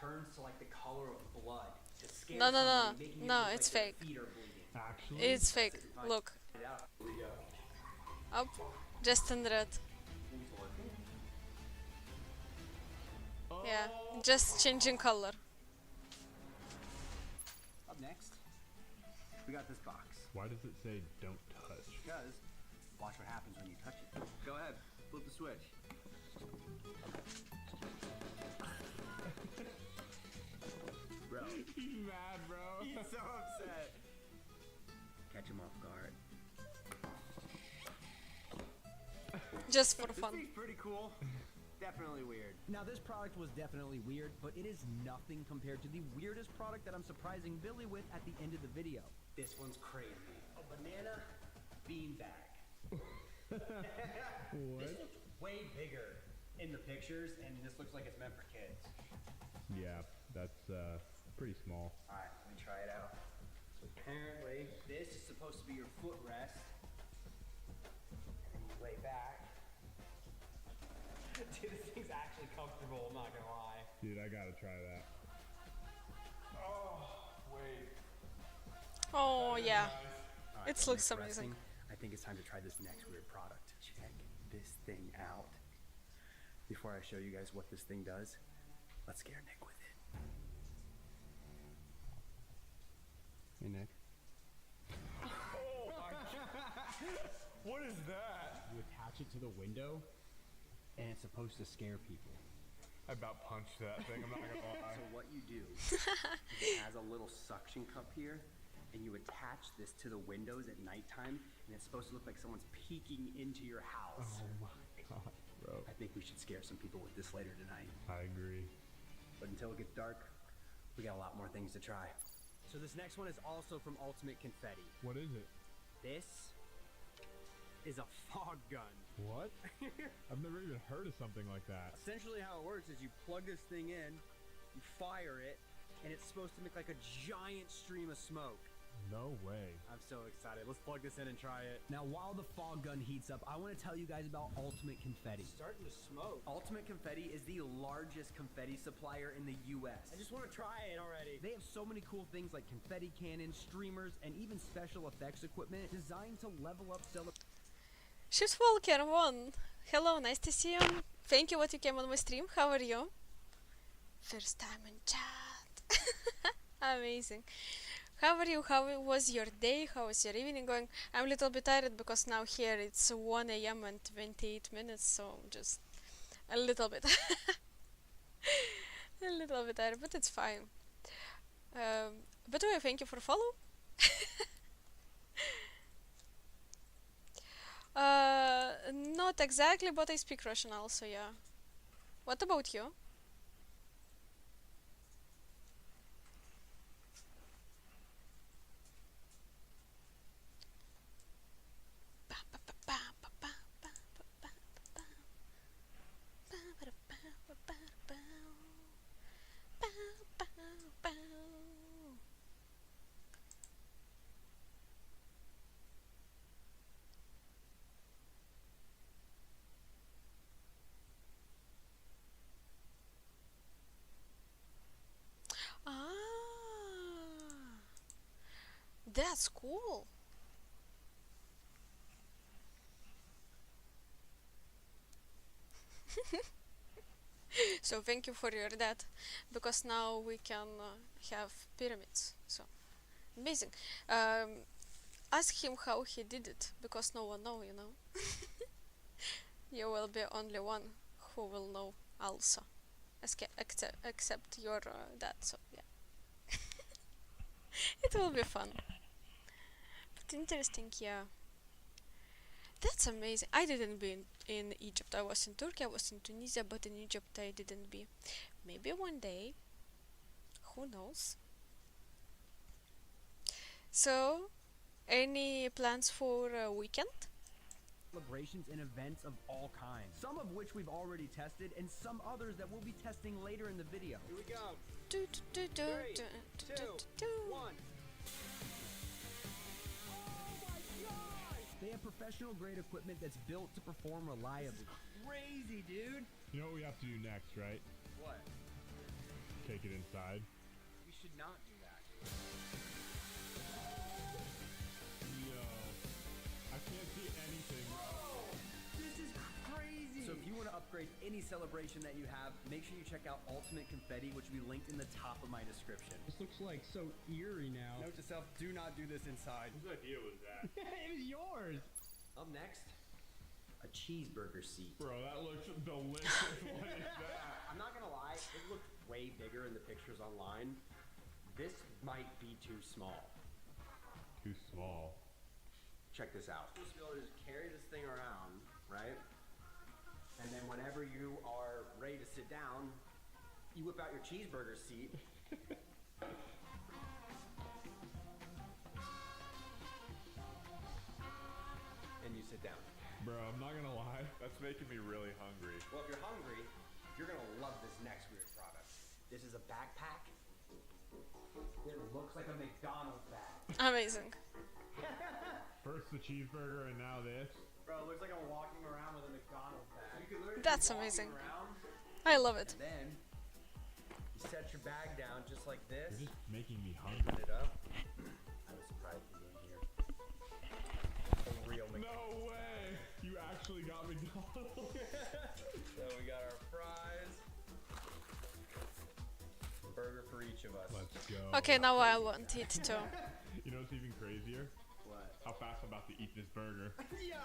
turns to like the color of blood to scare No, no, no, somebody, making it no, look like it's their fake. feet are bleeding. Actually, It's fake. Look. Up. Just in red. Yeah. Just changing color. Up next, we got this box. why does it say don't touch? Because watch what happens when you touch it. Go ahead, flip the switch. Bro, He's mad, bro. he's so upset. Catch him off guard. Just for This fun. thing's pretty cool. Definitely weird. Now this product was definitely weird, but it is nothing compared to the weirdest product that I'm surprising Billy with at the end of the video. This one's crazy. A banana beanbag. What? This looks way bigger in the pictures, and this looks like it's meant for kids. Yeah, that's pretty small. Alright, let me try it out. So apparently, this is supposed to be your footrest. And you lay back. Dude, this thing's actually comfortable, I'm not gonna lie. Dude, I gotta try that. Oh, wait. Oh yeah. Alright, It while looks Nick's amazing. resting, I think it's time to try this next weird product. Check this thing out. Before I show you guys what this thing does, let's scare Nick with it. Hey, Nick. What is that? You attach it to the window, and it's supposed to scare people. I about punched that thing, I'm not gonna lie. So what you do, it has a little suction cup here, and you attach this to the windows at nighttime, and it's supposed to look like someone's peeking into your house. Oh my god, bro. I think we should scare some people with this later tonight. I agree. But until it gets dark, we got a lot more things to try. So this next one is also from Ultimate Confetti. What is it? This is a fog gun. What? I've never even heard of something like that. Essentially how it works is you plug this thing in, you fire it, and it's supposed to make like a giant stream of smoke. No way. I'm so excited. Let's plug this in and try it. Now, while the fog gun heats up, I want to tell you guys about Ultimate Confetti. It's starting to smoke. Ultimate Confetti is the largest confetti supplier in the U.S. I just want to try it already. They have so many cool things like confetti cannons, streamers, and even special effects equipment designed to level up celebrations. Shift Walker 1. Hello, nice to see you. Thank you that you came on my stream. How are you? First time in chat. Amazing. How are you? How was your day? How was your evening going? I'm a little bit tired because now here it's 1 a.m. and 28 minutes, so just a little bit. A little bit tired, but it's fine. By the way, thank you for follow. Not exactly, but I speak Russian also, yeah. What about you? That's cool. So thank you for your dad, because now we can have pyramids. So amazing. Ask him how he did it, because no one know, you know. You will be only one who will know also, except your dad. So yeah. It will be fun. But interesting, yeah. That's amazing. I didn't be in Egypt. I was in Turkey, I was in Tunisia, but in Egypt I didn't be. Maybe one day. Who knows? So, any plans for a weekend? Celebrations and events of all kinds. Some of which we've already tested, and some others that we'll be testing later in the video. Here we go. Do, do, do, Three, do, do, two, do, do. 1. They have professional grade equipment that's built to perform reliably. Crazy, dude. You know what we have to do next, right? What? take it inside. We should not do that. Yo, I can't see anything. This is crazy! So if you want to upgrade any celebration that you have, make sure you check out Ultimate Confetti, which will be linked in the top of my description. This looks like so eerie now. Note to self, do not do this inside. Whose idea was that? It was yours. Up next, a cheeseburger seat. Bro, that looks delicious. What is that? I'm not gonna lie, it looked way bigger in the pictures online. This might be too small. Too small. Check this out. You're supposed to be able to just carry this thing around, right? And then whenever you are ready to sit down, you whip out your cheeseburger seat. And you sit down. Bro, I'm not gonna lie. That's making me really hungry. Well, if you're hungry, you're gonna love this next weird product. This is a backpack. It looks like a McDonald's bag. Amazing. First the cheeseburger and now this. Bro, it looks like I'm walking around with a McDonald's bag. You could literally That's be walking amazing. around, I love it. and then you set your bag down just like this. You're just making me hungry. Open it up. I was surprised to be in here. A real McDonald's. No way! You actually got McDonald's. So we got our fries. Burger for each of us. Let's go. Okay, now I want it too. You know what's even crazier? What? How fast I'm about to eat this burger. Yo!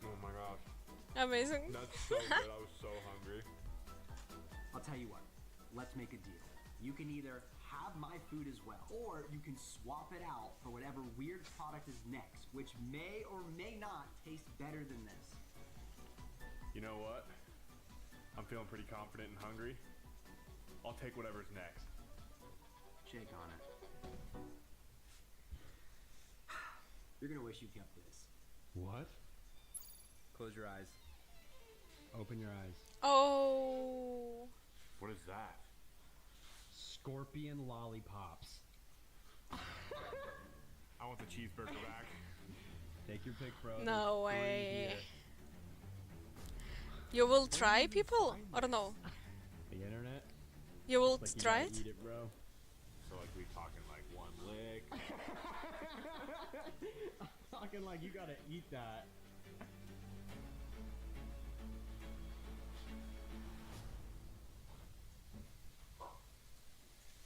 Oh my gosh. Amazing. That's so good. I was so hungry. I'll tell you what. Let's make a deal. You can either have my food as well, or you can swap it out for whatever weird product is next, which may or may not taste better than this. You know what? I'm feeling pretty confident and hungry. I'll take whatever's next. Shake on it. You're gonna wish you kept this. What? Close your eyes. Open your eyes. Oh. What is that? Scorpion lollipops. I want the cheeseburger back. Take your pick, bro. No There's three way. here. You will try, people? Or no? The internet. You will Like you try gotta it? eat it, bro. So like we talking like one lick. Talking like you gotta eat that.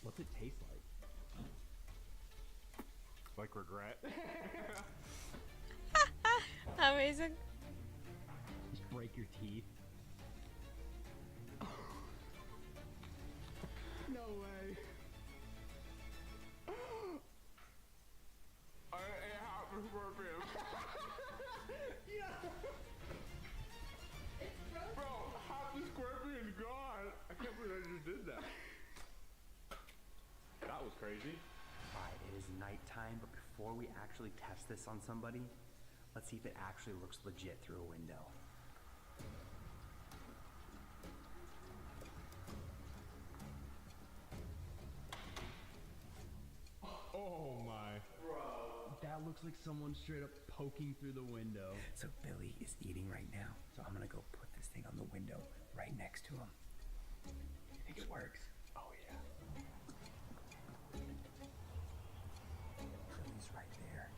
What's it taste like? Like regret. Amazing. Just break your teeth. No way. I ate half a scorpion. Bro, half the scorpion's gone. I can't believe I just did that. That was crazy. Alright, it is nighttime, but before we actually test this on somebody, let's see if it actually looks legit through a window. Oh my. That looks like someone straight up poking through the window. So Billy is eating right now, so I'm gonna go put this thing on the window right next to him. You think it works? Oh yeah. Billy's right there.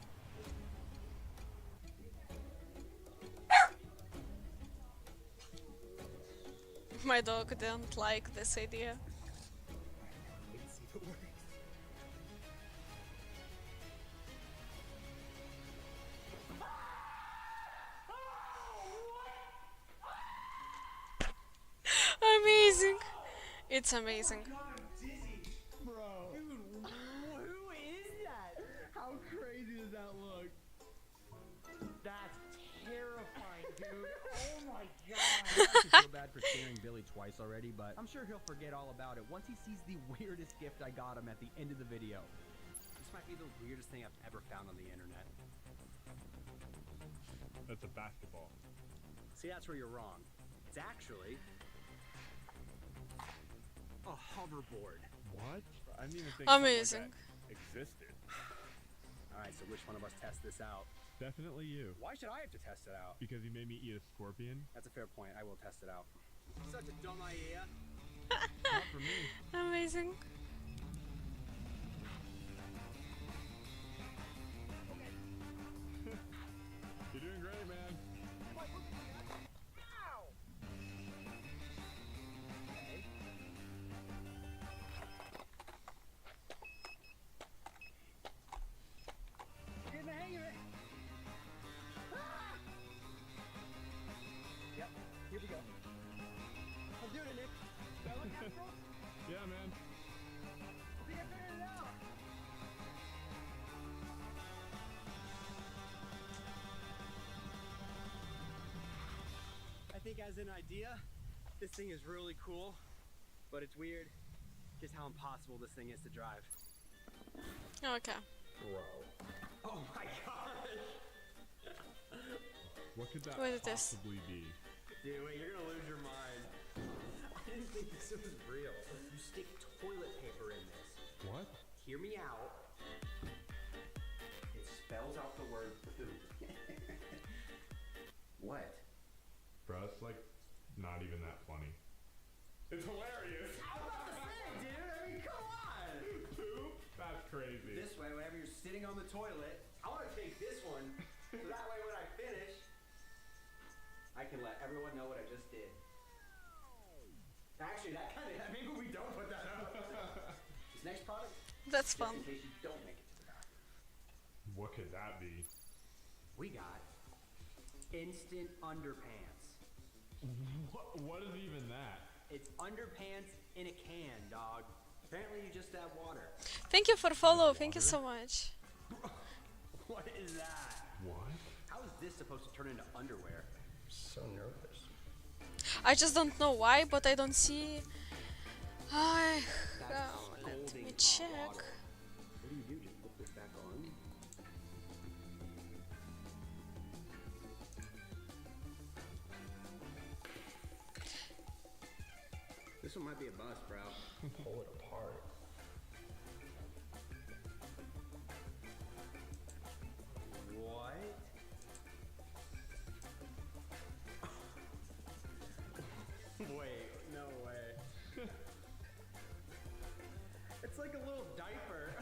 My dog didn't like this idea. Let's see if it works. Amazing. It's amazing. Bro. Dude, who is that? How crazy does that look? That's terrifying, dude. Oh my god. I feel bad for scaring Billy twice already, but I'm sure he'll forget all about it once he sees the weirdest gift I got him at the end of the video. This might be the weirdest thing I've ever found on the internet. That's a basketball. See, that's where you're wrong. It's actually a hoverboard. What? I didn't even think Amazing. something like that existed. Alright, so which one of us tests this out? Definitely you. Why should I have to test it out? Because you made me eat a scorpion. That's a fair point. I will test it out. Such a dumb idea. Not for me. Amazing. You're doing great, man. Getting the hang of it. Yep, here we go. I'm doing it, Nick. Did I look natural? Yeah, man. I think I figured it out. I think as an idea, this thing is really cool, but it's weird just how impossible this thing is to drive. Okay. Oh my gosh! What could that What is this? possibly be? Dude, wait, you're gonna lose your mind. I didn't think this was real. You stick toilet paper in this. What? Hear me out. It spells out the word poop. What? Bro, it's like not even that funny. It's hilarious. I'm about to say, dude. I mean, come on. Poop? That's crazy. This way, whenever you're sitting on the toilet, I want to take this one, so that way when I finish, I can let everyone know what I just did. Actually, that kind of, maybe we don't put that up. This next product, That's just fun. in case you don't make it to the back. What could that be? We got instant underpants. What is even that? It's underpants in a can, dog. Apparently you just add water. Thank you for follow. Thank you so much. What is that? What? How is this supposed to turn into underwear? I'm so nervous. I just don't know why, but I don't see. Let me check. What do? Just put this back on? This one might be a bust, bro. Pull it apart. What? Wait, no way. It's like a little diaper.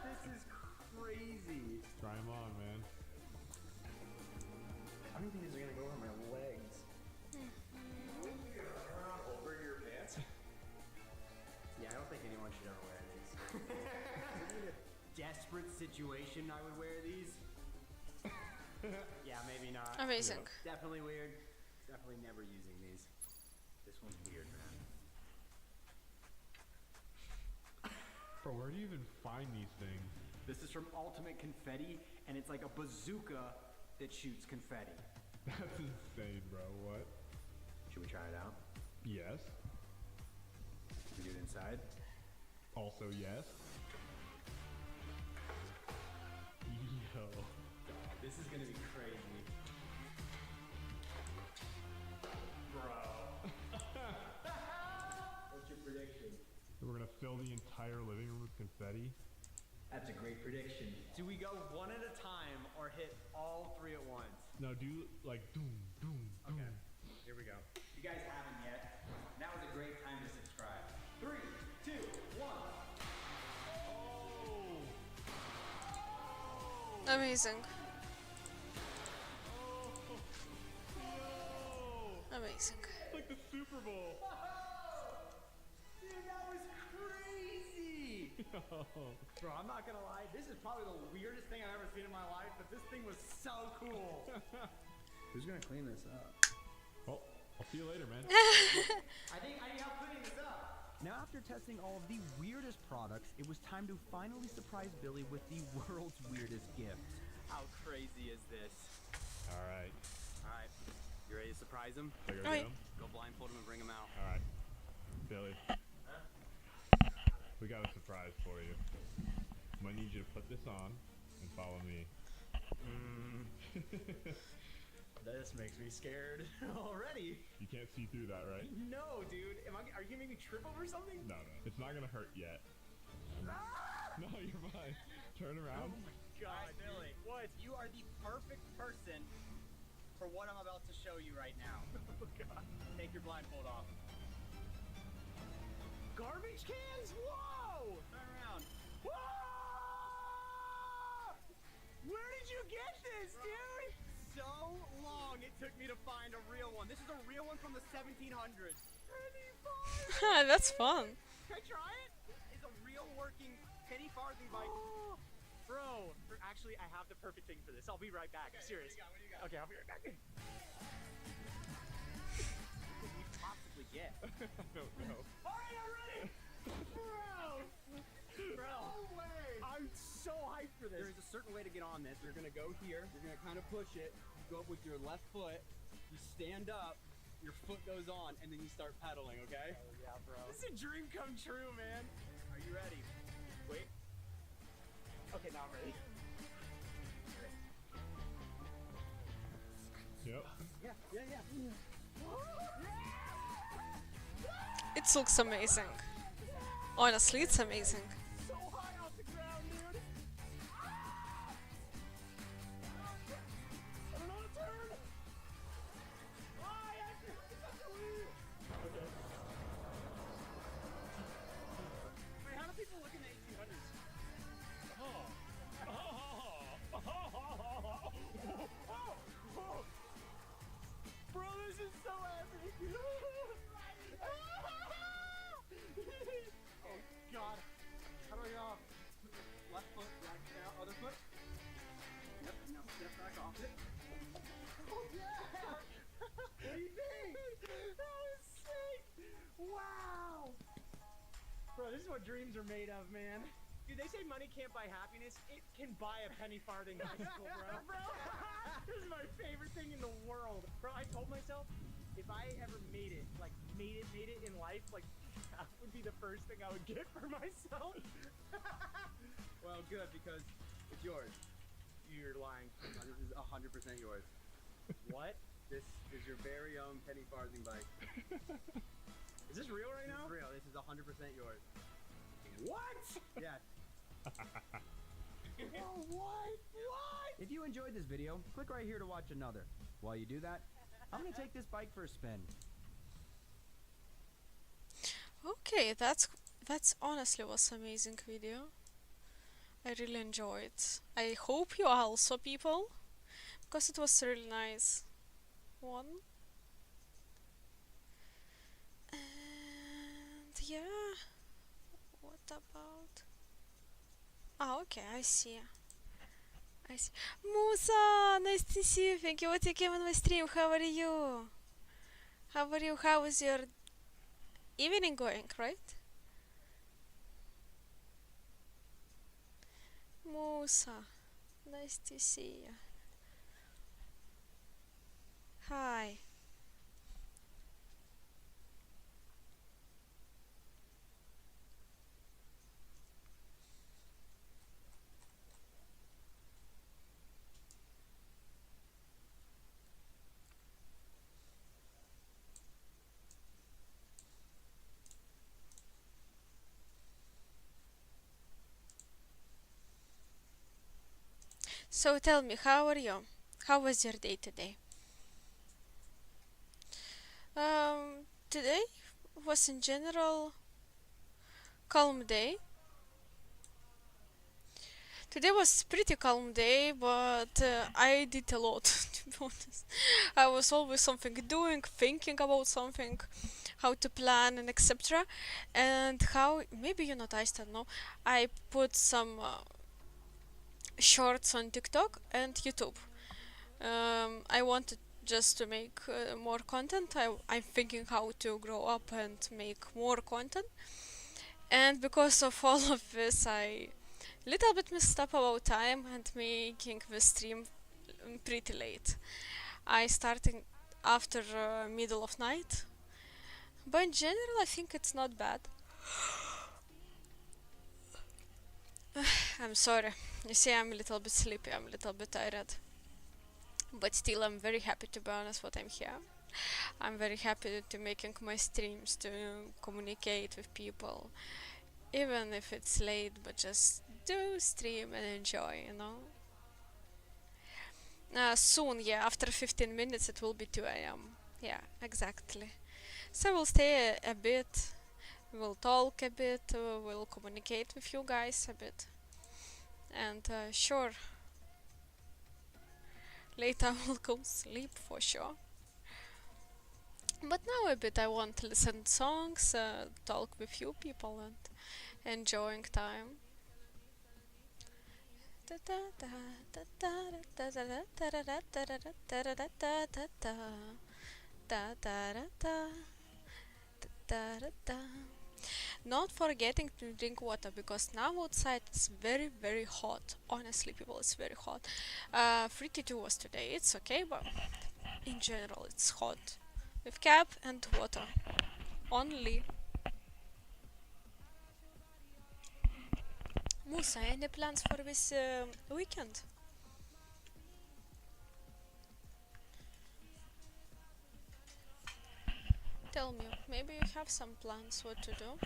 This is crazy. Try them on, man. I don't think these are gonna go over my legs. Over your pants? Yeah, I don't think anyone should ever wear these. In a desperate situation, I would wear these. Yeah, maybe not. Amazing. Definitely weird. Definitely never using these. This one's weird, man. Bro, where do you even find these things? This is from Ultimate Confetti, and it's like a bazooka that shoots confetti. That's insane, bro. What? Should we try it out? Yes. Should we do it inside? Also, yes. Yo. This is gonna be crazy. Bro. What's your prediction? We're gonna fill the entire living room with confetti. That's a great prediction. Do we go one at a time or hit all three at once? No, do like doom, doom, doom. Okay, here we go. If you guys haven't yet, now is a great time to subscribe. 3, 2, 1. Oh! Amazing. Amazing. It's like the Super Bowl. Dude, that was crazy! Bro, I'm not gonna lie, this is probably the weirdest thing I've ever seen in my life, but this thing was so cool. Who's gonna clean this up? Well, I'll see you later, man. I need help cleaning this up. Now, after testing all of the weirdest products, it was time to finally surprise Billy with the world's weirdest gift. How crazy is this? Alright. Alright, you ready to surprise him? Should I go get him? Go blindfold him and bring him out. Alright. Billy. We got a surprise for you. I'm gonna need you to put this on and follow me. This makes me scared already. You can't see through that, right? No, dude. Are you gonna make me trip over something? No. It's not gonna hurt yet. No, you're fine. Turn around. Oh my god, Billy. What? You are the perfect person for what I'm about to show you right now. Oh god. Take your blindfold off. Garbage cans? Whoa! Turn around. Whoa! Where did you get this, dude? So long it took me to find a real one. This is a real one from the 1700s. That's fun. Can I try it? It's a real working penny farthing bike. Bro, actually, I have the perfect thing for this. I'll be right back. I'm serious. What do you got? Okay, I'll be right back. What could we possibly get? I don't know. Alright, I'm ready! Bro! No way! I'm so hyped for this. There's a certain way to get on this. You're gonna go here. You're gonna kind of push it. You go up with your left foot. You stand up. Your foot goes on, and then you start pedaling, okay? Oh, yeah, bro. This is a dream come true, man. Are you ready? Wait. Okay, now I'm ready. Yep. Yeah. It looks amazing. Honestly, it's amazing. So high off the ground, dude. I don't know how to turn. I have to leave. Okay. Wait, how do people look in the 1800s? Bro, this is so epic. Oh God. How do I get off? Left foot, right now, other foot. Yep, now step back off it. Oh yeah! What do you think? That was sick! Wow! Bro, this is what dreams are made of, man. Dude, they say money can't buy happiness. It can buy a penny farthing bicycle, bro. This is my favorite thing in the world. Bro, I told myself, if I ever made it in life, like, that would be the first thing I would get for myself. Well, good, because it's yours. You're lying. This is 100% yours. What? This is your very own penny farthing bike. Is this real right now? It's real. This is 100% yours. What? Yes. Oh, what? If you enjoyed this video, click right here to watch another. While you do that, I'm gonna take this bike for a spin. Okay, that's honestly was amazing video. I really enjoyed. I hope you also, people, because it was a really nice one. And yeah, what about? Ah, okay, I see. Musa, nice to see you. Thank you. What you came on my stream? How are you? How are you? How is your evening going? Right? Musa, nice to see you. Hi. So tell me, how are you? How was your day today? Today was in general calm day. Today was pretty calm day, but I did a lot, to be honest. I was always something doing, thinking about something, how to plan and etc. And how, maybe you noticed, I don't know, I put some shorts on TikTok and YouTube. I wanted just to make more content. I'm thinking how to grow up and make more content. And because of all of this, I little bit messed up about time and making the stream pretty late. I started after middle of night, but in general I think it's not bad. I'm sorry, you see I'm a little bit sleepy, I'm a little bit tired, but still I'm very happy, to be honest, what I'm here. I'm very happy to making my streams, to communicate with people, even if it's late, but just do stream and enjoy, you know. Soon, yeah, after 15 minutes it will be 2 AM. Yeah, exactly. So we'll stay a bit we'll talk a bit, we'll communicate with you guys a bit. And sure, later I will go sleep for sure. But now a bit I want to listen to songs, talk with you people and enjoying time. Not forgetting to drink water, because now outside it's very very hot. Honestly people, it's very hot. 32 was today, it's okay, but in general it's hot. With cap and water only. Musa, any plans for this weekend? Tell me, maybe you have some plans what to do.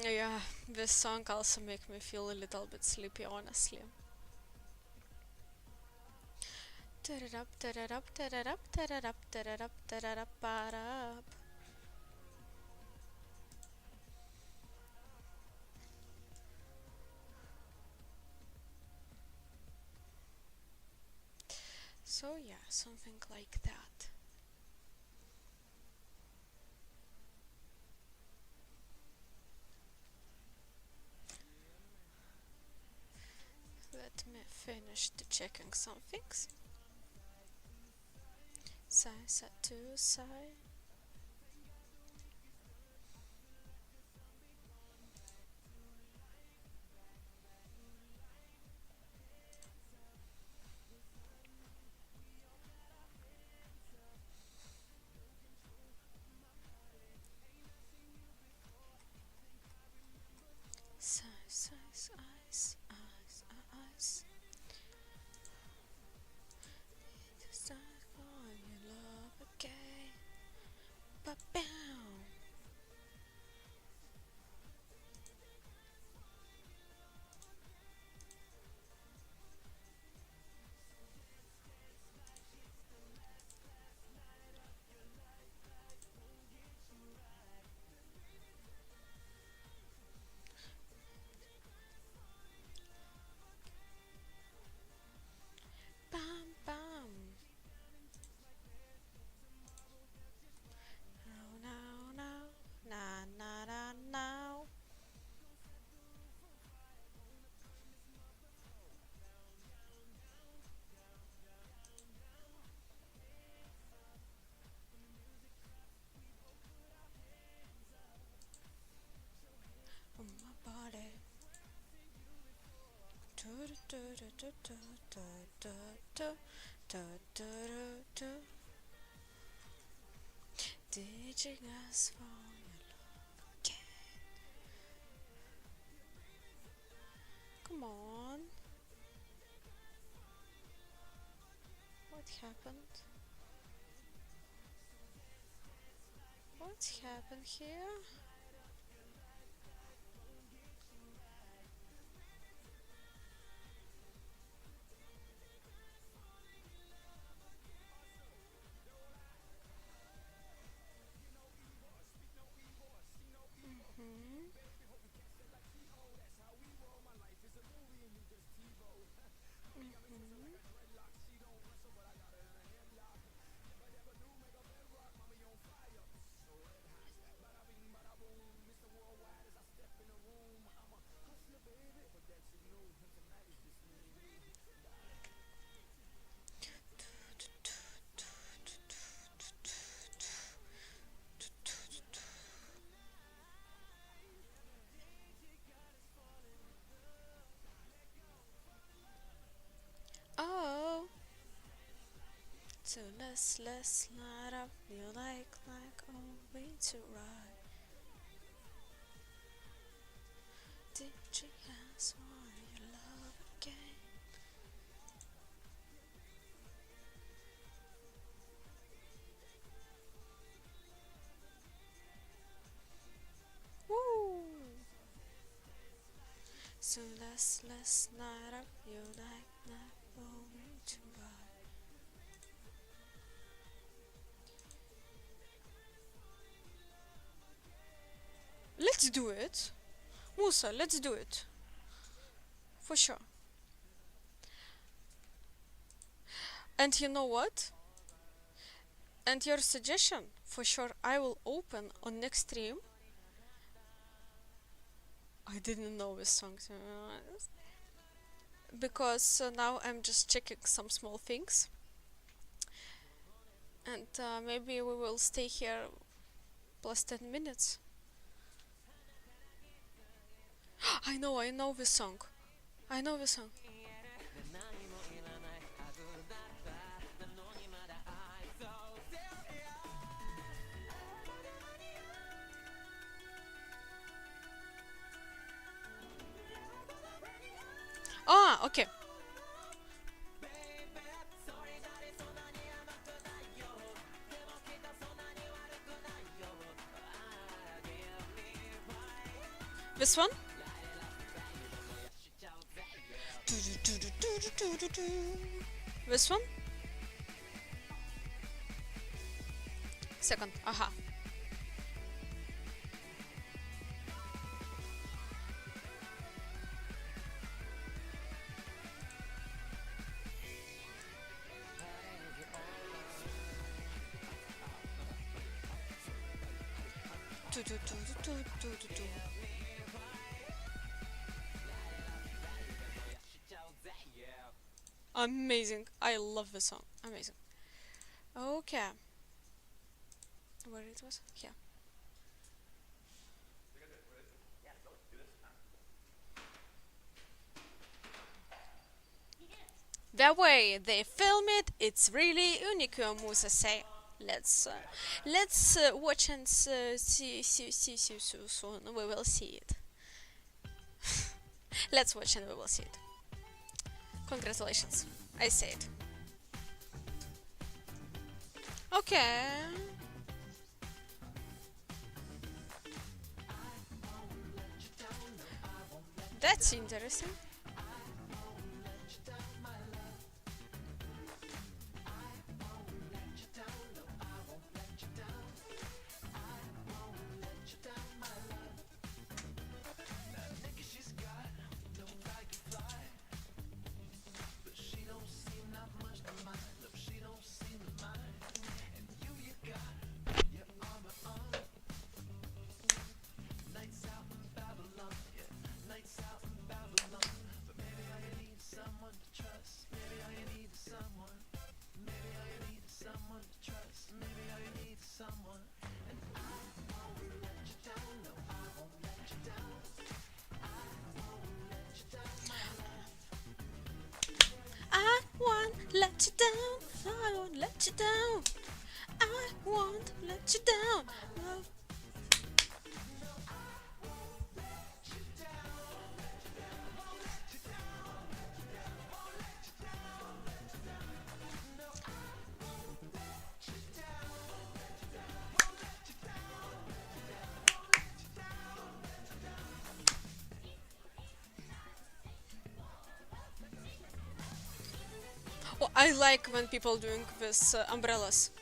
Yeah, this song also make me feel a little bit sleepy, honestly. So yeah, something like that. Let me finish to checking some things. Side, side to side. Size, size, eyes, eyes, eyes. Just start falling in love again. Ba-bam. Bam, bam. Now, now, now. Na, na, na, now. On my body. Do do do do do do do do do do do do. Did you guys fall in love again? Come on. What happened? What happened here? Oh, so let's light up. You like oh, way to ride. Did you ask for your love again? last night of your life, not going to buy. Let's do it. Musa, let's do it. For sure. And you know what? And your suggestion, for sure, I will open on next stream. I didn't know this song, to be honest. Because now I'm just checking some small things. And maybe we will stay here plus 10 minutes. I know this song. I know this song. Ah, okay. This one? This one? Second, aha. Amazing. I love this song. Amazing. Okay. Where it was? Here. The way they film it, it's really unique, Musa say. Let's watch and see soon. We will see it. Let's watch and we will see it. Congratulations, I say it. Okay. That's interesting. Let you down, I won't let you down. I won't let you down. Love. Oh, I like when people doing this umbrellas.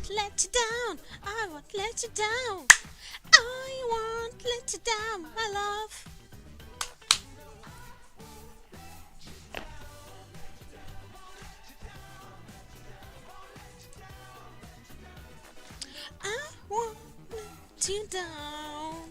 Let you down, I won't let you down. I won't let you down, my love. I won't let you down.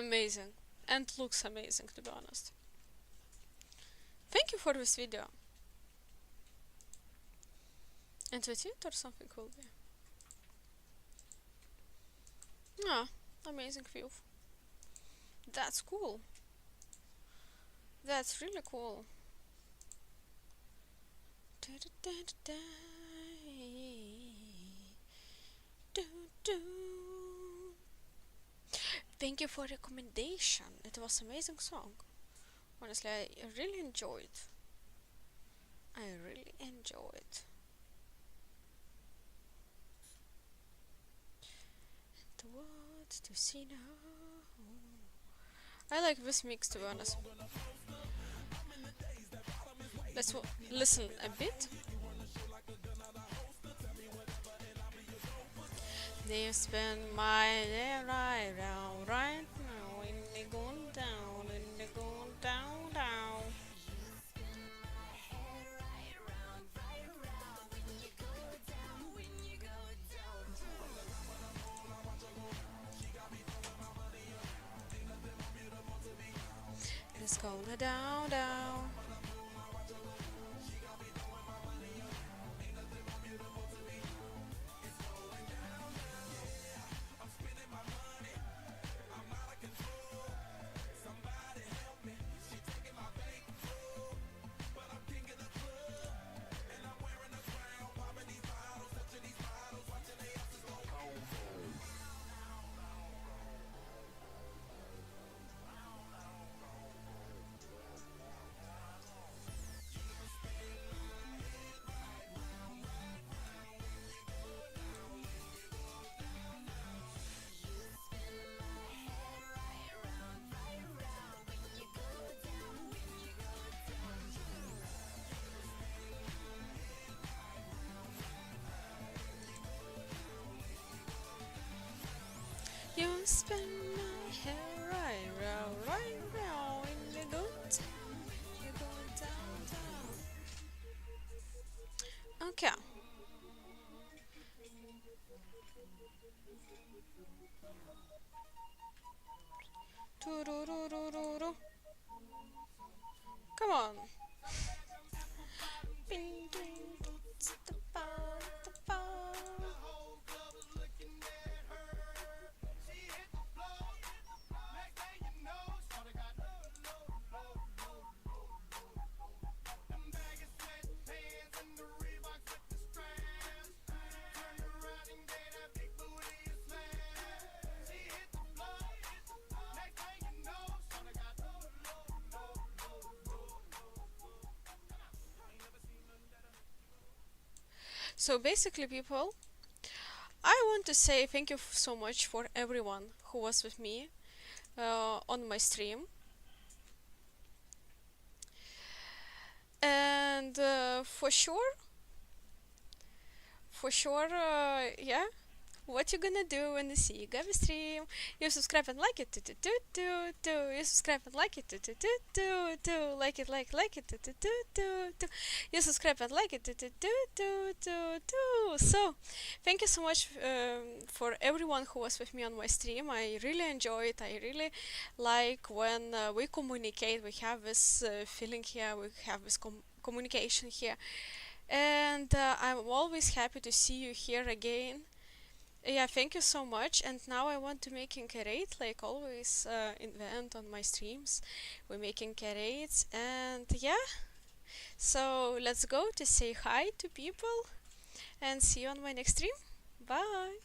amazing and looks amazing, to be honest. Thank you for this video. And tweet it or something will be. Ah, amazing view. That's cool. That's really cool. Thank you for recommendation. It was amazing song. Honestly, I really enjoyed. I really enjoyed. And what to see now? I like this mix, to be honest. Let's listen a bit. They spend my day right round, right now, when they going down, when they going down, down. It's going down, down. You spin my hair right round, right round, and you go down, you go down, down. Okay. Turururururu. Come on. Bing, ding, dots, da, ba, da, ba. So basically, people, I want to say thank you so much for everyone who was with me on my stream. And for sure, yeah, what you gonna do when you see Gabby stream? You subscribe and like it, you subscribe and like it, like it, like it, you subscribe and like it, So, thank you so much for everyone who was with me on my stream. I really enjoy it. I really like when we communicate. We have this feeling here. We have this communication here, and I'm always happy to see you here again. Yeah, thank you so much. And now I want to make a raid, like always in the end on my streams. We're making raids, and yeah. So let's go to say hi to people, and see you on my next stream. Bye.